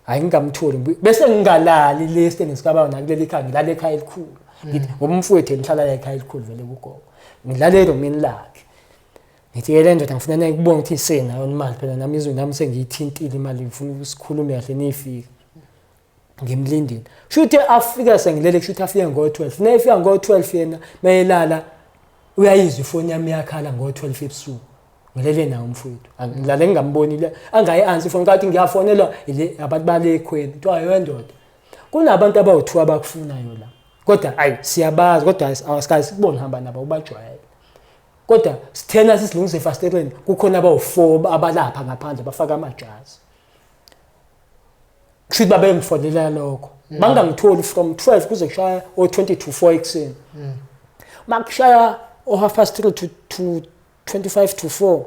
hayi ngingamtholi bese ngingalali le stand sikaba nakuleli ekhaya ngilala ekhaya elikhulu ngithi ngoba umfowethu engihlala ekhaya elikhulu vele kugogo ngilalelo mina lakhe ngithi le ndoda ngifuna ukubona ukuthi isenayo imali phela nami izwe nami sengiyithintile imali ngifuna ukusikhuluma kahle nifike ngimlindile shuthi afika sengilele shuthi afike ngo-12 nefika ngo-12 yena mayelala uyayizwa ifoni yami yakhala ngo-12 ebusuku ngilele nawo umfowethu ngilale ngingambonile angayi-answer ifoni kathi ngiyafonelwa ile abantu bale ekhweni kuthiwa yo ndoda kunabantu abawu-2 abakufunayo la kodwa hayi siyabazi kodwa asikazi sikubone hamba nabo ubajwayele kodwa sithena sisilungise efasteleni kukhona abawu-4 abalapha ngaphandle bafaka amajazi kusho babe ngifonela lokho bangangitholi from 12 kuze kushaya o20 to 4 ekseni makushaya o3:30 to 25 to 4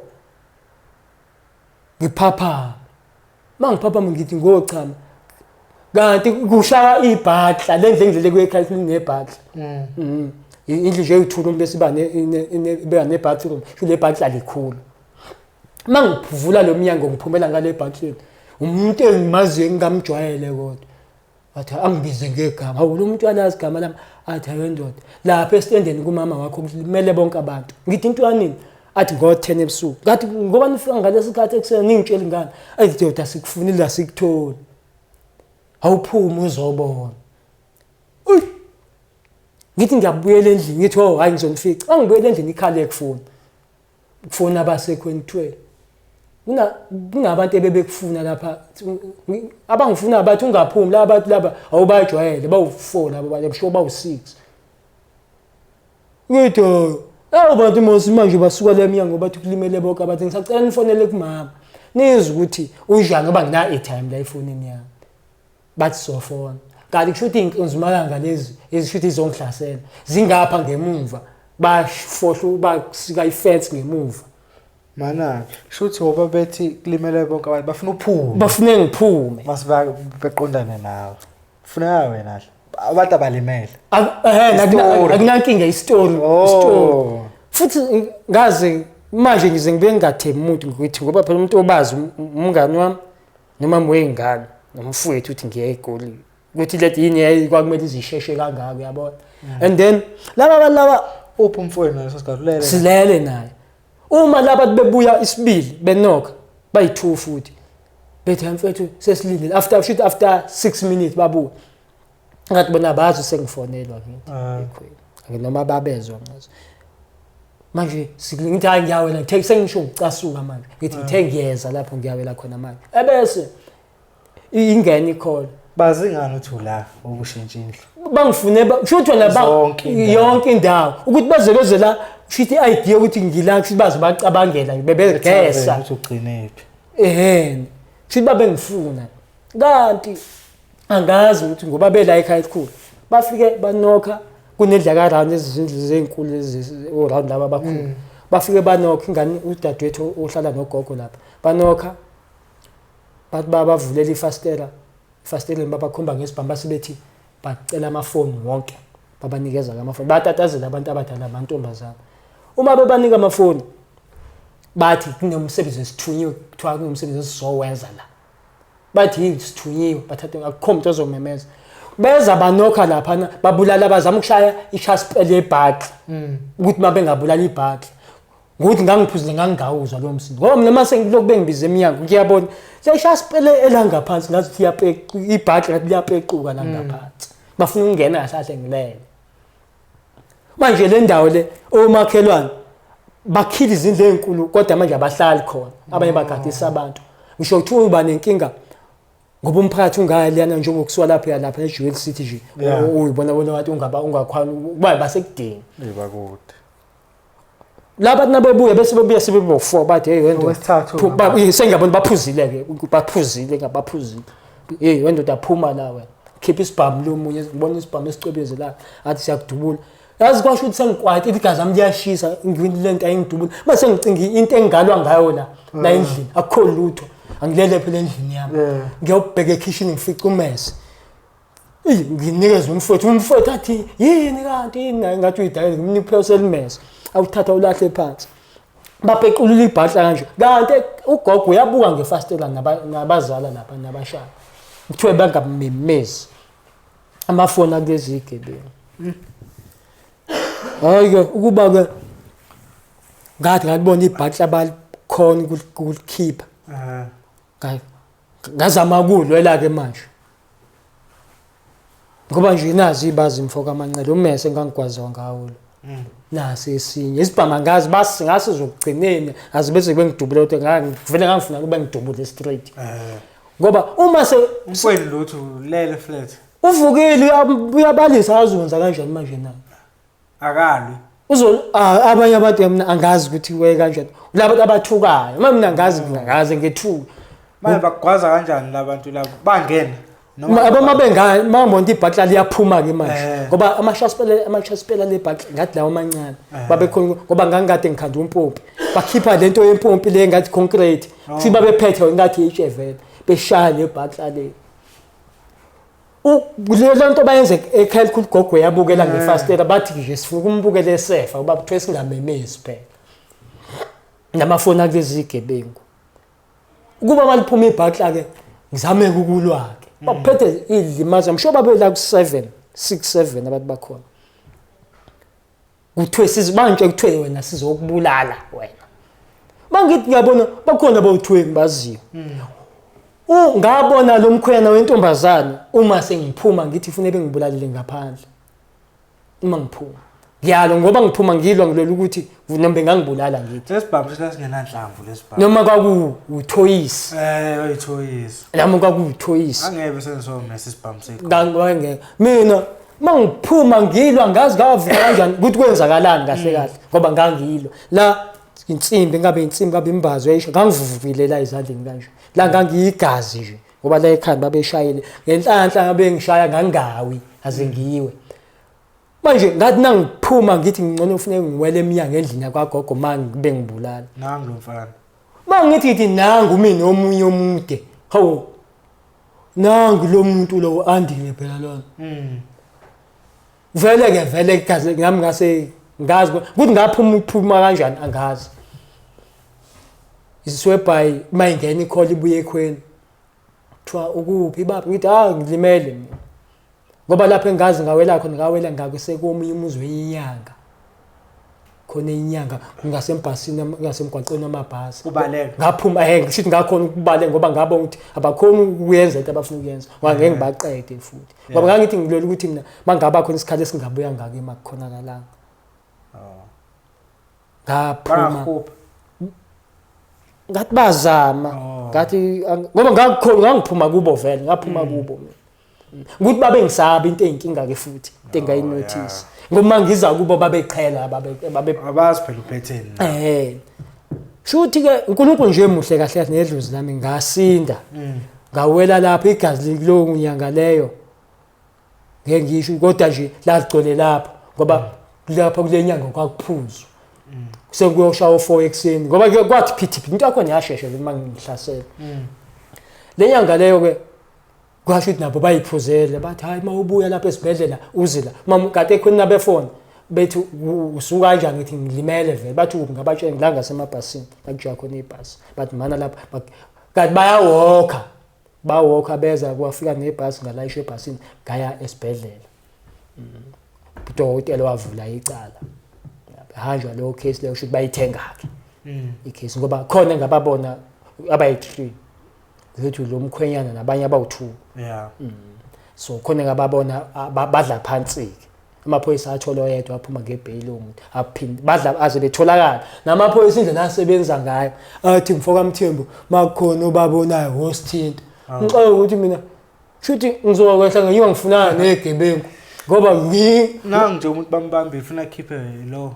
ngiphapha mangiphapha ngithi ngochama kanti kushaya ibhatla lendlela kuyekhaya kunebhatla indlu nje uyithola bese iba ne-bathroom le bhatla likhulu mangivula lo mnyango ngiphumela ngale bhathini umuntu engimaziyo ngingamjwayele kodwa athi angibize ngegama hawu lo mntwana asigama lami athi ayendoda lapha esitendeni kumama wakho kumele bonke abantu ngithi intwanini athi ngo10 ebusuku ngathi ngoba nifika ngalesi sikhathi ekseni ningitshela ingane athi doda sikufunile asikutholi awuphuma uzobona uy ngithi ngiyabuyela endlini ngithi oh hayi ngizonifica angibuyela endlini ikhale kufuna abasekhweni 12 kungabantu ebebekufuna lapha abangifuna abathi ungaphumi la abantu laba awubajwayele bawu4 labo bayabisho bawu6 ngithi abantu manje basuka leminyango bathi kulimele bonke abathi ngisacela nifonele kumama nizwe ukuthi unjani ngoba ngina airtime la efonini yami bathi sofona kanti kushuthi inkunzumalanga lezi ezishuthi izongihlasela zingapha ngemuva bafohla basika ifence ngemuva mana shuthi ngoba bethi kulimele bonke abantu bafuna uphume bafune ngiphume beqondane nawe ufuna wena abantu abalimele akunankinga istory futhi ngaze manje ngize ngibe ngingathembi umuntu ngithi ngoba phela umuntu obazi umngani wami noma mwengane nomfowethu uthi ngiye egoli ukuthi lethi yini yayikwamele izisheshe kangaka uyabona and then laba uphi umfowethu leso sikhathi silele naye uma laba bebuya isibili benoka bayi2 futhi bethi mfethu sesilindile after 6 minutes babuya ngathi bona bazi sengifonelwa ngithi noma babezwa ngazo manje ngithi hayi ngiyawela ngithe sengisho ngicasuka manje ngithi ngithe ngiyeza lapho ngiyawela khona manje ebese ingane icall bazingani uthi la ukushintsha indlu bangifune shothi wena yonke indawo ukuthi baze la shithi idea ukuthi ngila sibaze bacabangela bebegesa ukuthi ugcinephi shithi babe ngifuna kanti angazi ukuthi ngoba bela ekhaya elikhulu bafike banokha kunedla round ezizindlu zezinkulu round laba bakhulu bafike banokha ingane udadewethu ohlala nogogo lapha banokha bathi bavulela ifastela babakhomba ngesibhamba sibethi bacela amafoni wonke babanikeza amafoni batatazela abantu abadala amantombazana uma bebanika amafoni bathi kunomsebenzi esithunyiwe kuthiwa kunomsebenzi esizowenza la bathi sithunyiwe bathathe akukho umuntu ozomemeza beza banokha lapha babulala bazama ukushaya ichaspel yebhakla ukuthi mabe ngabulala ibhakla ngokuthi ngangiphuzile ngangawuzwa lo msindo ngoba mina mase ngilokhu bengibize eminyango ngiyabona seshasipel elangaphansi ngathi iyapeqa ibhakla liyapequka la ngaphansi bafuna ukungena kahle ngilele manje le ndawo le omakhelwane bakhila izindlu ezinkulu kodwa manje abahlali khona abanye bagadisa abantu ngisho ukuthi uba nenkinga ngoba umphakathi ungayalana njengokusuka lapha eJewel City nje uyibona wathi ungakhwana uba basekudeni bakude laba nabebuya bese bebuya sebebo4 bathi hey wena sengiyabona baphuzile hey wena udaphuma la wena khipha isibhamu lo munye ngibona isibhamu esicwebeze la athi siyakudubula yazi kwasho ukuthi sengikwati igazi ami liyashisa ngivini lento ayingidubula mase ngicinga into engalwa ngayo la endlini akukho lutho angilele phela endlini yami ngiyobheka ekitchen ngifica umese nginikeza umfowethu athi yini kanti ngathi uyidayile ngimnika phela mese awuthatha ulahle phansi bapequlula ibhatla kanje kanti ugogo uyabuka ngefastela nabazala lapha nabashaya kuthiwe bangabemezi amafoni akulezi igebengu hayi ukuba ke ngathi ngabona ibhatla balikhona ukulikhipha ngazama kulwela ke manje ngoba nje nazi ibazi imfoka amancele umese ngangigwaziwa ngawo nasi esinye isibhama ngazi ngase zokugcineni azibese bengidubule ukuthi ngivele ngangifuna kube ngidubule straight ngoba uma umfweni lutho lele flat uvukile uyabalisa azonza kanjani manje na akalwi abanye abantu mina angazi ukuthi we kanjani labo abathukayo mina ngazi ngethuka manje bagwaza kanjani labantu labo bangena abamabengani mangibona ibhakla liyaphuma ke manje ngoba amashaspela lebhakla ngathi lawo amancane babekhona ngoba ngangikade ngikhanda umpompi bakhipha lento yempompi le ngathi concrete futhi babephethe ngathi iHV beshaya lebhakla le le nto bayenze ekhaya ugogo yabukela ngefastela bathi nje sifuna ukumbukela esefa ngoba kuthiwe singamemezi phela namafoni akulezi igebengu ukuba baliphuma ibhakla ke ngizame ukulwa ke baphethe idlimaza msho babe la ku7 6 7 abantu bakhona kuthiwe sizibanje kuthiwe wena sizokubulala wena mangithi ngiyabona bakhona bawuthwe ngibaziyo ngabona lo mkhwena wentombazane uma sengiphuma ngithi ufune bengibulalele ngaphandle uma ngiphuma ngiyalo ngoba ngiphuma ngilwa ngilolu ukuthi nombe ngangibulala ngithi lesibhamu sesingenanhlamvu lesibhamu noma kwaku uthoyisi uyithoyisi nami kwaku uthoyisi angebe sensome nesibhamu sekho ngangeke mina mangiphuma ngilwa ngazi ngavuka kanjani ukuthi kwenzakalani kahle kahle ngoba ngangilwa la insimbi ngabe imbazo yayisho ngangivuvukile la izandleni kanje la ngangiyigazi nje ngoba la ekhanda babeshayile ngenhlanhla ngabe ngishaya ngangawi aze ngiyiwe manje ngathi nangiphuma ngithi ngcono ufuneka ngiwele eminyango endlini yakwagogo mangibe ngibulala nangu lo mfana mangithi nangu mina omunye omude hawo nangu lo muntu lo andile phela lona vele igazi ngami ngase ngazi ukuthi ngaphuma kanjani angazi iswebhayi mayingena ikholi ibuye ekhweni kuthiwa ukuphi baba ngithi ngilimele mina ngoba lapho engazi ngawela khona ngawela ngakusekomunye umuzi weyinyanga khona inyanga ngasembhasini ngasemgwaqweni amabhasi ubaleka ngaphuma ngishithi ngakhona ukubaleka ngoba ngabona ukuthi abakhona ukuyenza into abafuna ukuyenza ngeke ngibaqede futhi ngoba ngangithi ngilola ukuthi mina mangaba khona isikhathi esingabuya ngake makukhonakala ngaphuma ngathi bazama ngathi ngoba ngangiphuma kubo vele ngaphuma kubo ukuthi babe ngisaba into eyinkinga ke futhi into engayinotice ngoba ngiza kubo babeqhela babe abazi phela uphetheni shuthi ke uNkulunkulu nje emuhle kahle nedlozi lami ngasinda ngawela lapha igazi likulo nyanga leyo ngeke ngisho kodwa nje lagcwele lapha ngoba lapha kule nyanga kwakuphuzwa sekuyoshawa 4 ekseni ngoba kwathi phithi into yakho yashesha uma ngihlasela le nyanga leyo ke kwasho ukuthi nabo bayiphuzele bathi hayi mawubuya lapha esibhedlela uzila mama kade khona nabefona bethi usuka kanjani ngithi ngilimele vele bathi ngabatshela la ngasemabhasini bakuja khona ibhasi bathi mana lapha kanti bayawoka beza kwafika nebhasi ngalayisha ebhasini ngaya esibhedlela udokotela wavula icala hanjwa lo case leyo should bayithenga ke icase ngoba khona ngababona abayi3 ukuthi lo mkhwenyana nabanye abawu2 so khona ngababona badla phansi ke amaphoyisa athola oyedwa aphuma ngebail umuntu aphinde badla aze betholakala namaphoyisa indlela asebenza ngayo athi mfoka Mthembu makukhona obabonayo hostint ngixoxa ukuthi mina futhi ngizokwehla ngiyiwa ngifunana negebengu ngoba nangu nje umuntu bambambe ufuna khiphe lo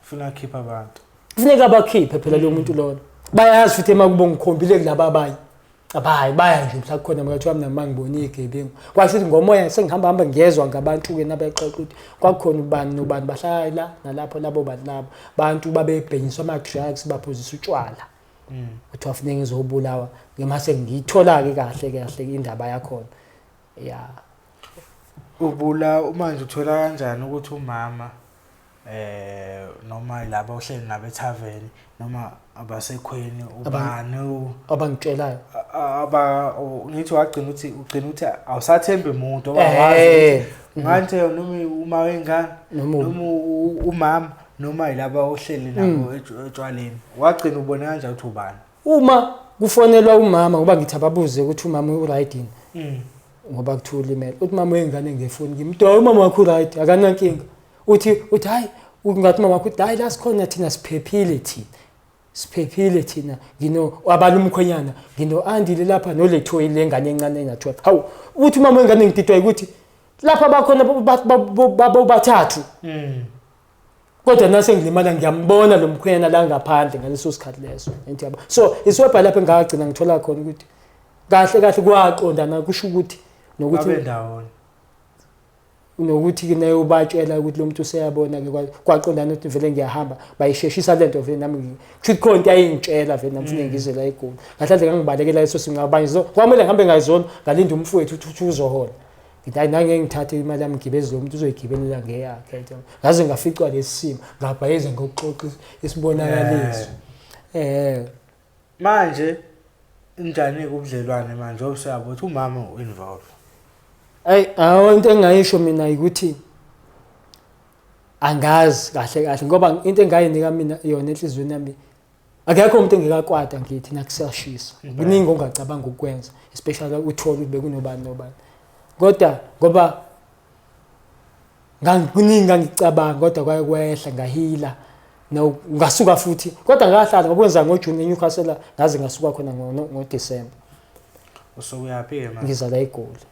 ufuna khipha abantu kufuneka bakhiphe phela lo muntu lona bayazi futhi emakubo ngikhombile kulaba abanye baya nje mhla khona makathi wami namangibona igebengu kwasithi ngomoya sengihamba ngiyezwa ngabantu ke nabexoxa ukuthi kwakukhona ubani nobani bahlala la nalapho labo bantu labo bantu babebhenyiswa ama drugs baphuzisa utshwala uthi wafuneka ngizobulawa ngemase ngiyithola ke kahle indaba yakhona ubula manje uthola kanjani ukuthi umama noma laba ohleli nabe tavern noma abasekhweni ubani abangitshelayo ngithi ugcina uthi awusathembe umuntu obawazi manje noma uma wengane noma umama noma yilaba ohleli nabo etshwaleni wagcina ubona kanjani ukuthi ubani uma kufonelwa umama ngoba ngithi ababuze ukuthi umama uright ngoba kuthiwa ulimele uthi mama wengane ngefoni ngimdola umama wakho right akanankinga uthi hayi ungathi mama wakho hayi la sikhona thina siphepile thina ngino abalumkhonyana ngino andile lapha nolethoyi lengane encane enga12 hawu uthi mama wengane ngididwa ukuthi lapha bakhona bathathu kodwa nase ngilimala ngiyambona lo mkhonyana la ngaphandle ngaleso sikhathi leso enthi yabo so iswebha lapha engagcina ngithola khona ukuthi kahle kwaqondana kusho ukuthi nokuthi naye ubatshela ukuthi lo muntu useyabona ke kwaqondana ukuthi vele ngiyahamba bayisheshisa lento vele nami kusho khona into ayingitshela vele namfune ngize la eGoli ngahlanje ngangibalekela leso simo ngabanye zo kwamele ngihambe ngayizona ngalinda umfowethu ukuthi uzohola ngithi nange ngithathe imali yami ngibeze lo muntu uzoyigibelela ngeyakhe ngaze ngaficwa lesimo ngabhayeza ngokuxoxa isibonakaliso manje injani ubudlelwane manje obusiyabo uthi umama uinvolve into engayisho mina ukuthi angazi kahle ngoba into engayinika mina yona enhlizweni yami akekho umuntu engikakwata ngithi nakusashisa kuningi ongacabanga ukwenza especially uthola ukuthi bekunobani kodwa ngoba kuningi ngicabanga kodwa kwaye kwehla ngahila ngasuka futhi kodwa ngahlala ngokwenza ngoJune eNewcastle ngaze ngasuka khona ngoDecember usuyaphi ke manje ngiza la eGoli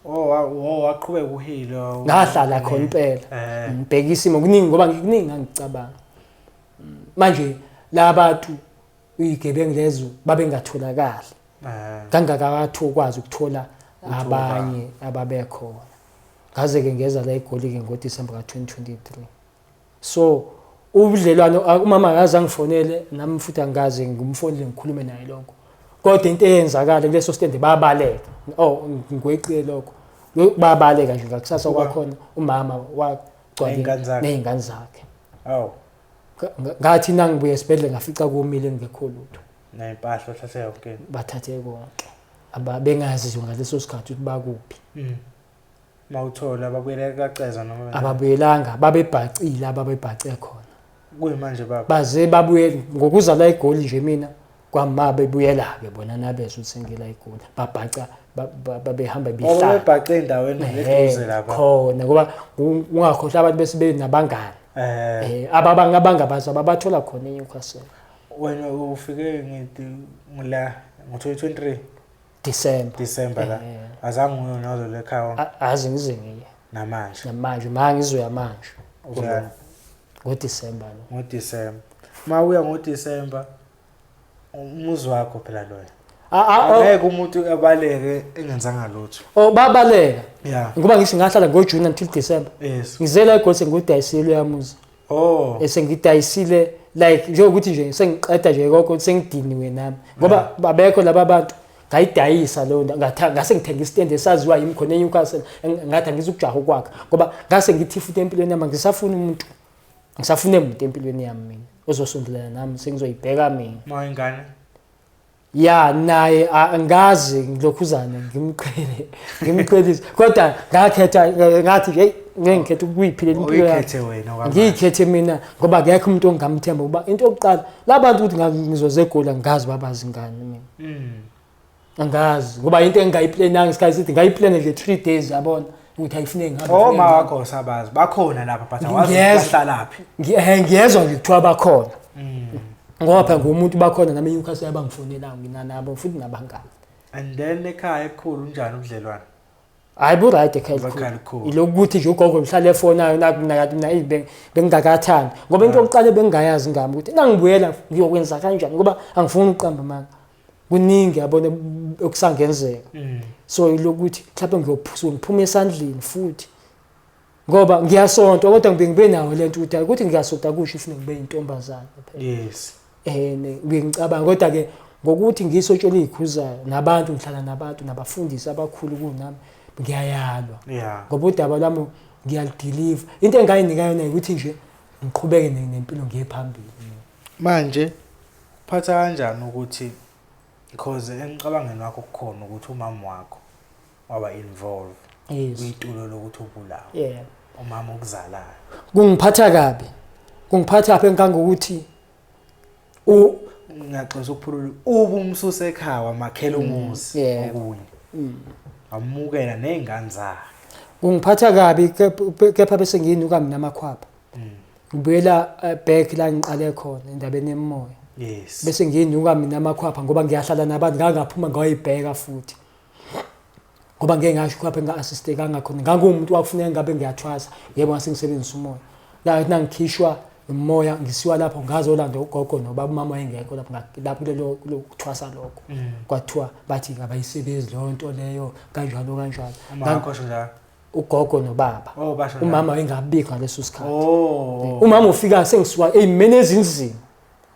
waqhubeka uhile ngahlala khona impela ngibheka isimo kuningi ngoba kuningi ngicabanga manje labantu uyigebengu lezo babengatholakala kangakathu ukwazi ukuthola abanye ababekhona ngaze ke ngeza la eGoli ke ngoDecember ka2023 so ubudlelwano umama akaze angifonele nami futhi angazi ngumfonile ngikhulume naye lokho kodwa into eyenzakala kuleso stand babaleka ngikweqile lokho babaleka nje ngakusasa kwakhona umama wagcwala nezingane zakhe ngathi nangibuye esibhedlela ngafica kumile ngekho lutho nempahla thathe yonke bathathe konke ababengazi ngaleso sikhathi ukuthi bakuphi mawuthola babuyele kaceza noma ababuyelanga babebhacile ababebhace khona kuyimanje baba baze babuye ngokuza la eGoli nje mina kwama bebuyela ke bona nabeza ukuthi ngila eGoli babhaca babehamba bihlala babebhace endaweni leduze lapha khona ngoba ungakhohlwa abantu bese benabangani abangabazi ababathola khona eNewcastle wena ufike ngithi ngila ngo2023 December la azange uyonazo lekhaya azi ngize ngiye namanje mangizoya manje ngoDecember mawuya ngoDecember umuzi wakho phela loyo ngeke umuntu abaleke engenzanga lutho babaleka ngoba ngithi ngahlala ngoJune until December ngizela eGoli sengidayisile yamuzi esengidayisile like njengokuthi nje sengiqeda nje konke sengidiniwe nami ngoba babekho laba bantu ngayidayisa lo ngase ngithenga istand esaziwa yimi khona eNewcastle ngathi angizukujaha ukwakha ngoba ngase ngithi futhi empilweni yami ngisafuna umuntu empilweni yami mina ozosondelana nami sengizoyibheka mina mawengane naye angazi ngilokhuzana ngimqhelisa kodwa ngakhetha ngathi hey ngikhetha ukuyiphilela impilo yami ngikhethe mina ngoba akekho umuntu ongamthemba ngoba into yokuqala labantu ukuthi ngizoze eGoli ngazi babazi ngani mina angazi ngoba into engayiplananga isikhathi sithi ngayiplane nje 3 days yabona ukuthi ayifune ngihamba ma wakho sabazi bakhona lapha but awazi bahlalaphi ngiyezwa ngikuthiwa bakhona ngoba phela ngumuntu bakhona nami eNewcastle abangifonela mina nabo futhi nabangani and then ekhaya ekhulu njani ubudlelwane hayi right ekhaya ilokuthi nje ugogo mhlala efonayo nakunathi mina bengingakathandi ngoba into yokuqala bengingayazi ngami ukuthi nangibuyela ngiyokwenza kanjani ngoba angifuni uqamba manga kuningi yabona okusangenzeka so ilokuthi mhlawumbe ngiphuma esandleni futhi ngoba ngiyasonto kodwa ngibe nawo lento ukuthi ngiyasonta kusho ifune ngibe intombazana ngicabanga kodwa ke ngokuthi ngisotshela izikhuzayo nabantu ngihlala nabantu nabafundisi abakhulu kunami ngiyayalwa ngoba udaba lami ngiyalideliver into engayinika yona ukuthi nje ngiqhubeke nempilo ngiye phambili manje phatha kanjani ukuthi because engicabangeni wakho kukhona ukuthi umama wakho waba involved kwitulo lokuthi ubulawa umama okuzalayo kungiphatha kabi engangokuthi ngiyaxoxa ukuphulula ubumsusa ekhaya wamakhela umuzi okunye amukela nezingane zakhe kungiphatha kabi kepha bese ngiyinuka mina amakhwapha ngibuyela back la ngiqale khona endabeni yemoya bese ngiyinuka mina amakhwapha ngoba ngiyahlala nabantu ngangaphuma ngayibheka futhi ngoba ngeke ngasho khwapha nga-assisteka ngakhona ngangumuntu wakufuneka ngabe ngiyathwasa yebo ngasengisebenzisa umoya la nangikhishwa umoya ngisiwa lapho ngazolanda ugogo nobaba mama engekho lapho kulelo kuthwasa lokho kwathiwa bathi abayisebenzi leyo nto leyo kanjalo Amakho njalo ugogo nobaba basho umama engabikho ngaleso sikhathi umama ufika sengisuka ezimene ezinzima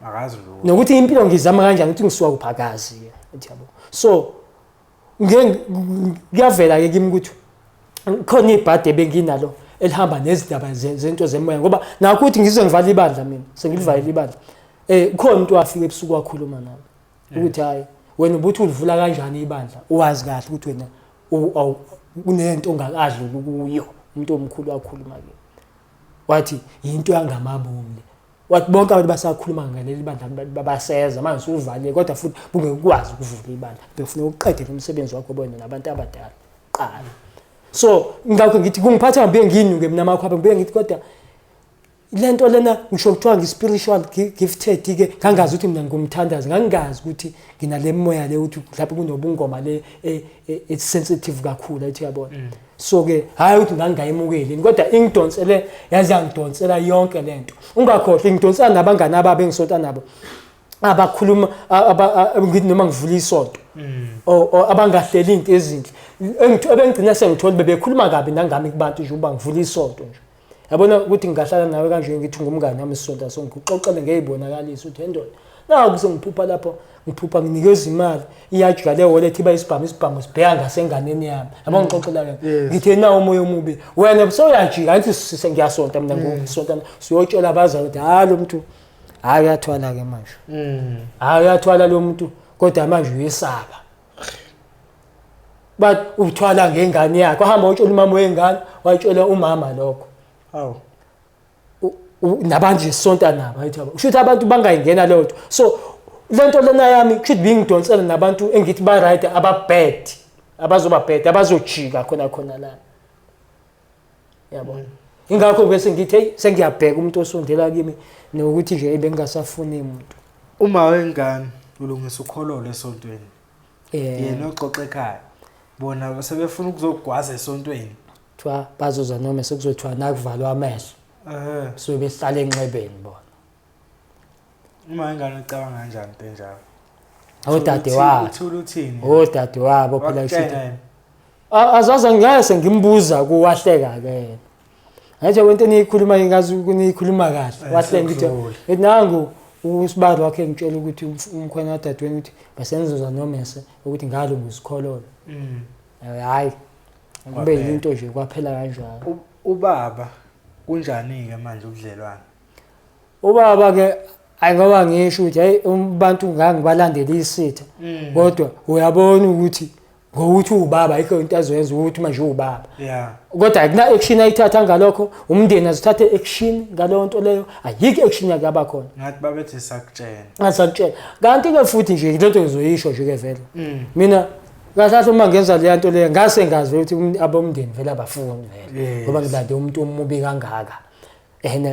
akazi lo nokuthi impilo ngizama kanjani ukuthi ngisuka kuphakazi ethi yabo so ngiyavela ke kimi ukuthi khona ibhade benginalo elihamba nezindaba zento zemoya ngoba nakho ukuthi ngize ngivala ibandla mina sengilivalile ibandla ukhona umuntu wafika ebusuku wakhuluma nami ukuthi hayi wena ubuthi ulivula kanjani ibandla uwazi kahle ukuthi wena kunento ongakadluli kuyo umuntu omkhulu wakhuluma ke wathi into yangamabomu wathi bonke abantu basakhuluma ngaleli bandla babaseza manje usuvale kodwa futhi bungekwazi ukuvula ibandla befuna ukuqedela umsebenzi wakho bona nabantu abadala qala so ngakho ngithi kungiphatha ngibe nginuke mina amakhwapha ngibe ngithi kodwa lento lena ngisho kuthiwa ngi-spiritual gifted ke ngangazi ukuthi mina ngumthandazi ngangazi ukuthi nginale moya le ukuthi lapho kunobungoma le it's sensitive kakhulu ethi yabona so ke hayi ukuthi ngangayimukeli kodwa ingidonsele yazi yangidonsela yonke lento ungakhohle ngidonsela nabangani ababe engisonta nabo abakhuluma ngithi noma ngivula isonto abangahleli into ezinhle ebengigcina sengithola bebekhuluma kabi nangami kubantu nje uba ngivula isonto nje yabona ukuthi ngingahlala nawe kanje ngithi ngumngane wami isonto so ngixoxele ngeyibonakaliso ukuthi endoda naku sengiphupha lapho ngiphupha nginikeza imali iyajika le wallet iba isibhamu sibheka ngasenganeni yami yabo ngixoxela ke ngithe nawo umoya omubi wena soyajika angithi sengiyasonta mina ngosonta siyotshela abazali ukuthi ha lo muntu hayi yathwala ke manje hayi yathwala lo muntu kodwa manje uyesaba bathi uthwala ngengane yakhe wahamba utshela umama wengane wayitshela umama lokho nabanje sonta nabo ayithi yabo kusho ukuthi abantu bangayingena leyo nto so lento lena yami kusho bingidonsela nabantu engithi ba right ababad abazoba bad abazojika khona la yabo ingakho bese ngithi hey sengiyabheka umuntu osondela kimi nokuthi nje ebengasafuni umuntu uma wengane ulungisa ukhololo esontweni yena oxoxa ekhaya bona sebefuna ukuzogwaza esontweni kuthiwa bazoza noma sekuzothiwa nakuvalwa amehlo so behlala enxebeni bona uma ingane icabanga kanjani into enjalo odade wabo phela ishithi azaza ngase ngimbuza kuwahleka ke yena ayithi wento niyikhuluma ingazi kuniyikhuluma kahle wahle ngithi nangu usibalo wakhe ngitshela ukuthi umkhwena kadadweni ukuthi basenzoza nomese ukuthi ngalo ngizikhololo hayi kube into nje kwaphela kanjalo ubaba kunjani ke manje ubudlelwane ubaba ke ayingoba ngisho ukuthi hey abantu ngangibalandela isitha kodwa uyabona ukuthi ngokuthi ubaba ayikho into azoyenza ukuthi manje ubaba kodwa akuna action ayithatha ngalokho umndeni azithathe action ngalonto leyo ayikho action yake abakhona ngathi babethi sakutshela ngasakutshela kanti ke futhi nje lento ngizoyisho nje ke vele mina kahle uma ngenza le nto leyo ngase ngazi ukuthi abomndeni vele abafuni vele ngoba ngilande umuntu omubi kangaka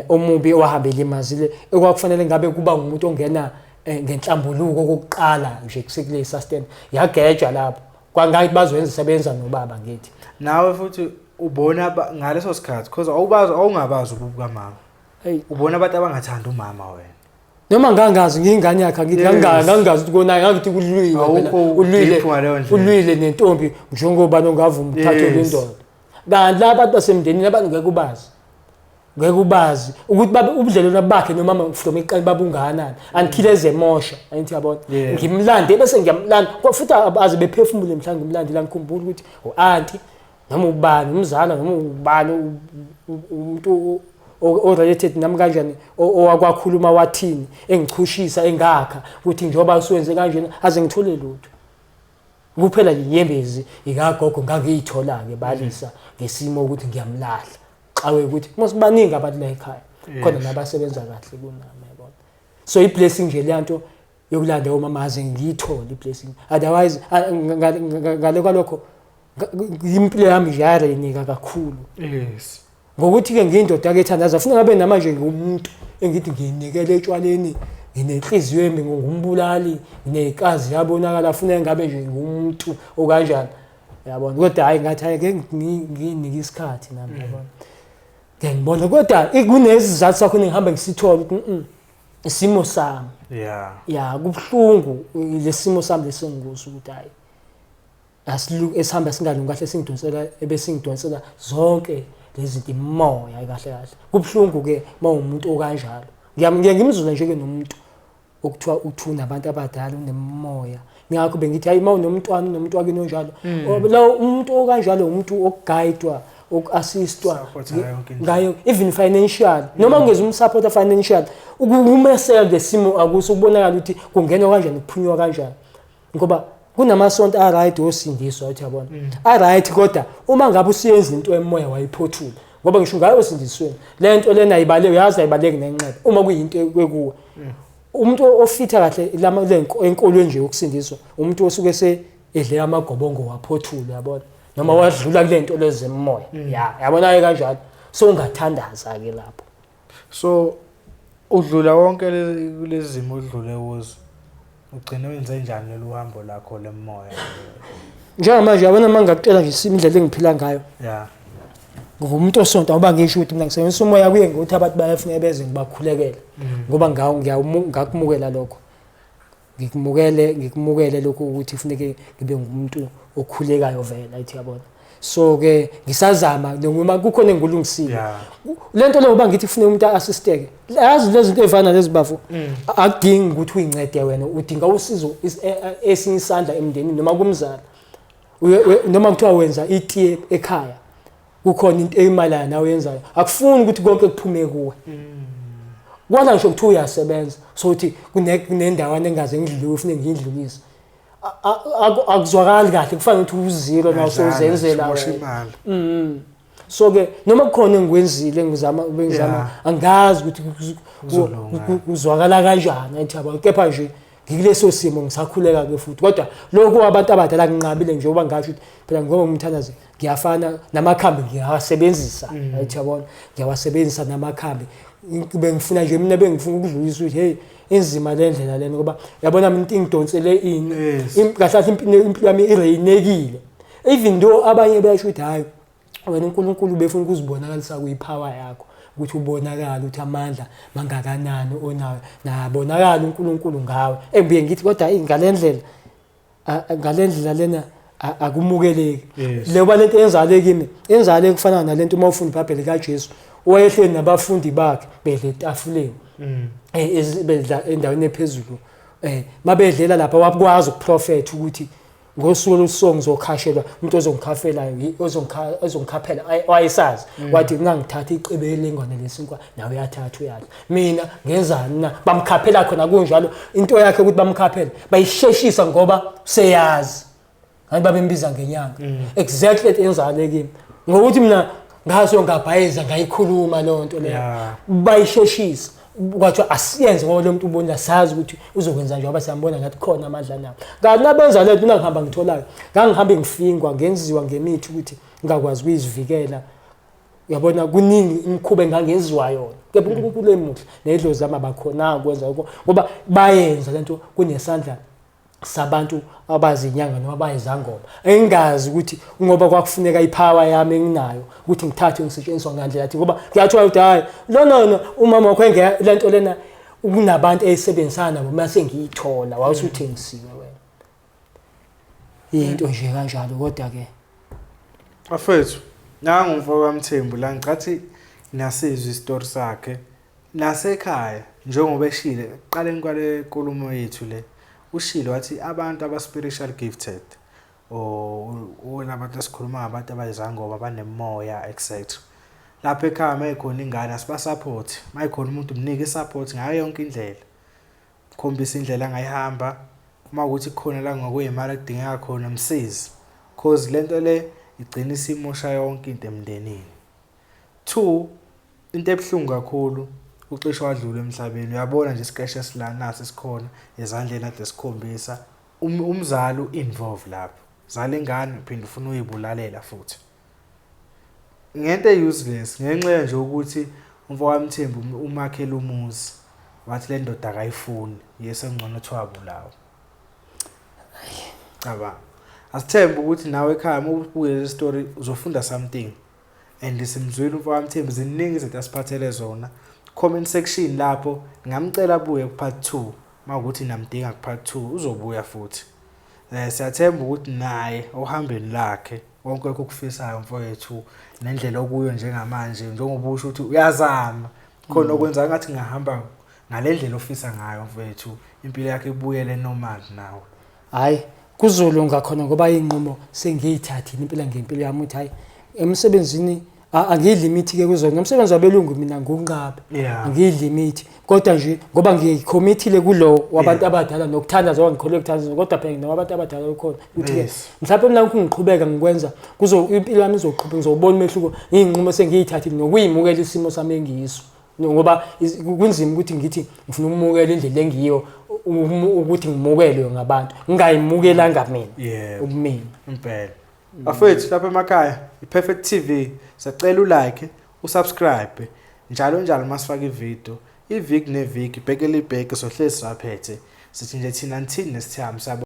omubi owahambela imazile ekwakufanele ngabe kuba ngumuntu ongena ngenhlambuluko kokuqala nje kusekule sustain yageja lapho kwangathi bazoyenza sebenza nobaba ngithi nawe futhi ubona ngaleso sikhathi because awungabazi ukubuka mama ubona abantu abangathanda umama wena noma ngangazi ngingane yakhe ngithi ngangazi ukuthi konayo ngathi kulwiwe phela ulwile nentombi njengoba nongavuma ukuthatha lendoda kanti la abantu basemndenini abantu ngeke ubazi ukuthi babe ubudlelwano bakhe nomama from iqala babunganani andikhileze emosha ayithi yabona ngimlande bese ngiyamlanda futhi aze bephefumule mhlawumbe ngimlande la ngikhumbula ukuthi uanti noma ubani umzala noma ubani umuntu o-related nami kanjani owakwakhuluma wathini engichushisa engakha ukuthi njengoba usuwenze kanjena aze ngithole lutho kuphela iyembezi ikagogo ngangiyithola ke balisa ngesimo ukuthi ngiyamlahla xawe ukuthi mosibaningi abantu la ekhaya khona nabasebenza kahle kunami yabona so i-blessing nje lento yokulanda umama aze ngiyithole i-blessing otherwise ngale kwalokho impilo yami nje yarenika kakhulu ngokuthi ke ngiyindoda ke ethandaza ufuna ngabe namanje ngumuntu engithi ngiyinikele etshwaleni nginenhliziyo embi ngumbulali nginekazi yabonakala ufuna ngabe nje ngumuntu okanjani yabona kodwa hayi ngathi ake nginike isikhathi nami yabona ngiyibona kodwa kunezizathu sakho ngihamba ngisithola ukuthi isimo sami ya kubhlungu lesimo sami lesengikuso ukuthi hayi esihamba singalungi kahle singidonsela ebesingidonsela zonke lezi zinto imoya kahle kahle kubhlungu ke mawumuntu okanjalo ngiyangimzula nje ke nomuntu okuthiwa uthuna abantu abadala unemoya ngakho bengithi hayi mawunomntwana nomuntu wakini onjalo lo umuntu okanjalo umuntu okuguidwa oku-assistwa ngayo even financial noma ungeza umsupport financial ukumesela lesimo akuso ukubonakala ukuthi kungenwa kanjani kuphunywa kanjani ngoba kunamasonto a-right osindiswa uthi yabona a-right kodwa uma ngabe usiyenza into emoya wayiphothula ngoba ngisho ngayo osindisweni le nto lena ayibale uyazi ayibaleki nenqeba uma kuyinto ekuwe umuntu ofitha kahle enkolweni nje yokusindiswa umuntu osuke edle amagobongo waphothula yabona noma wadlula kule nto lezemoya yabona kanjalo so ungathandaza ke lapho so udlula wonke lezi zimo udlule kuzo ugcina wenze njani lolu hambo lakho lemoya njengamanje yabona mangakutshela nje indlela engiphila ngayo ngumuntu osonto ngoba ngisho ukuthi mina ngisebenzisa umoya kuye ngokuthi abantu bayafuna beze ngibakhulekela ngoba ngakumukela lokho ngikumukele lokho ukuthi kufuneke ngibe ngumuntu okhulekayo vela ithi yabona so ke ngisazama noma kukhona engulungisile lento leyo uba ngithi kufuneka umuntu assisteke yazi lezi zinto ezifana lezi bafu akudingi ukuthi uyincede wena udinga usizo esinye isandla emndenini noma kumzala noma kuthiwa wenza itiye ekhaya kukhona into eyimalana nawe yenzayo akufuni ukuthi konke kuphume kuwe kwana ngisho ukuthi uyasebenza so uthi kunendawana engaze ngidlule ufune ngidlulise akuzwakali kahle kufanele ukuthi uzilo nawo sozenzela wena so ke noma kukhona engikwenzile ngizama angazi ukuthi kuzwakala kanjani ethi yabo kepha nje ngikuleso simo ngisakhuleka ke futhi kodwa lokho abantu abadala nginqabile nje uba ngasho ukuthi phela ngoba ngimthandaze ngiyafana namakhambi ngiyawasebenzisa ethi yabona ngiyawasebenzisa namakhambi bengifuna nje mina bengifuna ukudlulisa ukuthi hey enzima le ndlela lena ngoba yabona mina ingidonsele ini kahle impilo yami ireyinekile even though abanye bayasho ukuthi hayi wena uNkulunkulu befuna ukuzibonakalisa kuyipower yakho ukuthi ubonakala ukuthi amandla mangakanani onayo nabonakala uNkulunkulu ngawe engibuye ngithi kodwa ngalendlela lena akumukeleki leba lento enzale kimi enzale kufana nalento uma ufunda iBhayibheli kaJesu wayehleli nabafundi bakhe bedle etafuleni bedla endaweni ephezulu mabedlela lapha wabukwazi ukuprofetha ukuthi ngosuku loSongo ngizokhashelwa umuntu ozongikhafelayo ozongikhaphela wayesazi wathi ngangithatha iqebe lengwane lesinkwa nawe uyathatha uyadla mina ngenzani na bamkhaphela khona kunjalo into yakhe ukuthi bamkhaphele bayisheshisa ngoba seyazi kanti babembiza ngenyanga exactly enzale kimi ngokuthi mina ngaso ngabhayiza ngayikhuluma lonto leyo bayisheshisa kwathi asiyenze ngoba lo muntu ubona sazi ukuthi uzokwenza nje ngoba siyambona ngathi khona amandla nawo kanti nabenza lento mina ngihamba ngitholayo ngangihambe ngifingwa ngenziwa ngemithi ukuthi ngakwazi ukuyizivikela yabona kuningi imikhuba engangenziwa yona kepha uNkulunkulu emuhle nedlozi zami abakhona ukwenza ngoba bayenza lento kunesandla sabantu abazinyanga noma bayizangoma engazi ukuthi ngoba kwakufuneka ipower yami enginayo ukuthi ngithathe ngisetshenziswa ngandlela yathi ngoba ngiyathola ukuthi hayi no umama wakho lento lena kunabantu eyisebenzisana nabo mase ngiyithola wawusuthengisiwe wena into nje kanjalo kodwa ke afethu nangu umfoko kaMthembu la ngicathi nasizwe istory sakhe nasekhaya njengoba eshile eqaleni kwale nkulumo yethu le ushilo wathi abantu aba-spiritual gifted nabantu esikhuluma ngabantu abayizangoma abanemoya etc lapho ekhaya mayikhona ingane asibasupport mayikhona umuntu umnike isupport ngayo yonke indlela khombisa indlela angayihamba uma ukuthi kukhona la ngokuyimali ekudingeka khona msizi cause lento le igcina isimosha yonke into emndenini 2 into ebuhlungu kakhulu ucishe wadlula emhlabeni uyabona nje isikeshe esilana sesikhona ezandleni ade sikhombisa umzali uinvolve lapho zala ingane uphinde ufuna uyibulalela futhi ngento useless ngenxa nje ukuthi umfo kaMthembu umakhela umuzi wathi le ndoda akayifuni yesengcono thwabulawo aba asithemba ukuthi nawe ekhaya uma ubuye le story uzofunda something and simzwile umfowabo Mthembu ziningi izinto asiphathele zona. Comment section lapho ngamcela abuye ku-part 2 mawukuthi namdinga ku-part 2 uzobuya futhi. Siyathemba ukuthi naye ohambeni lakhe konke okufisayo mfowethu nendlela okuyo njengamanje njengoba usho ukuthi uyazama khona okwenza ngathi ngahamba ngalendlela ofisa ngayo mfowethu impilo yakhe ibuyele normal nawe. Hayi kuzolo ngakhona ngoba inqumo sengiyithathile impilo ngempilo yami uthi hayi emsebenzini angiyilimit ke kuzona nomsebenzi wabelungu mina ngokunqaba angiyilimit kodwa nje ngoba ngiyicommittile kulo wabantu abadala nokuthanda zonke ngikholwe ukuthandaza kodwa phela nginabantu abadala ukhona ukuthi mhlawumbe mina ngiqhubeka ngikwenza impilo yami izoqhubeka ngizobona umehluko inqumo sengiyithathile nokuyimukela isimo sami engiyiso ngoba kunzima ukuthi ngithi ngifuna ukumukela indlela engiyo ukuthi ngimukelwe ngabantu ngingayimukelanga mina ubumina impela. Bafethu lapha emakhaya iPerfect TV sicela ulike usubscribe njalo masifaka ivideo iviki neviki ibhekele ibheke sohlezi saphethe sithi nje thina nesithamo sabo.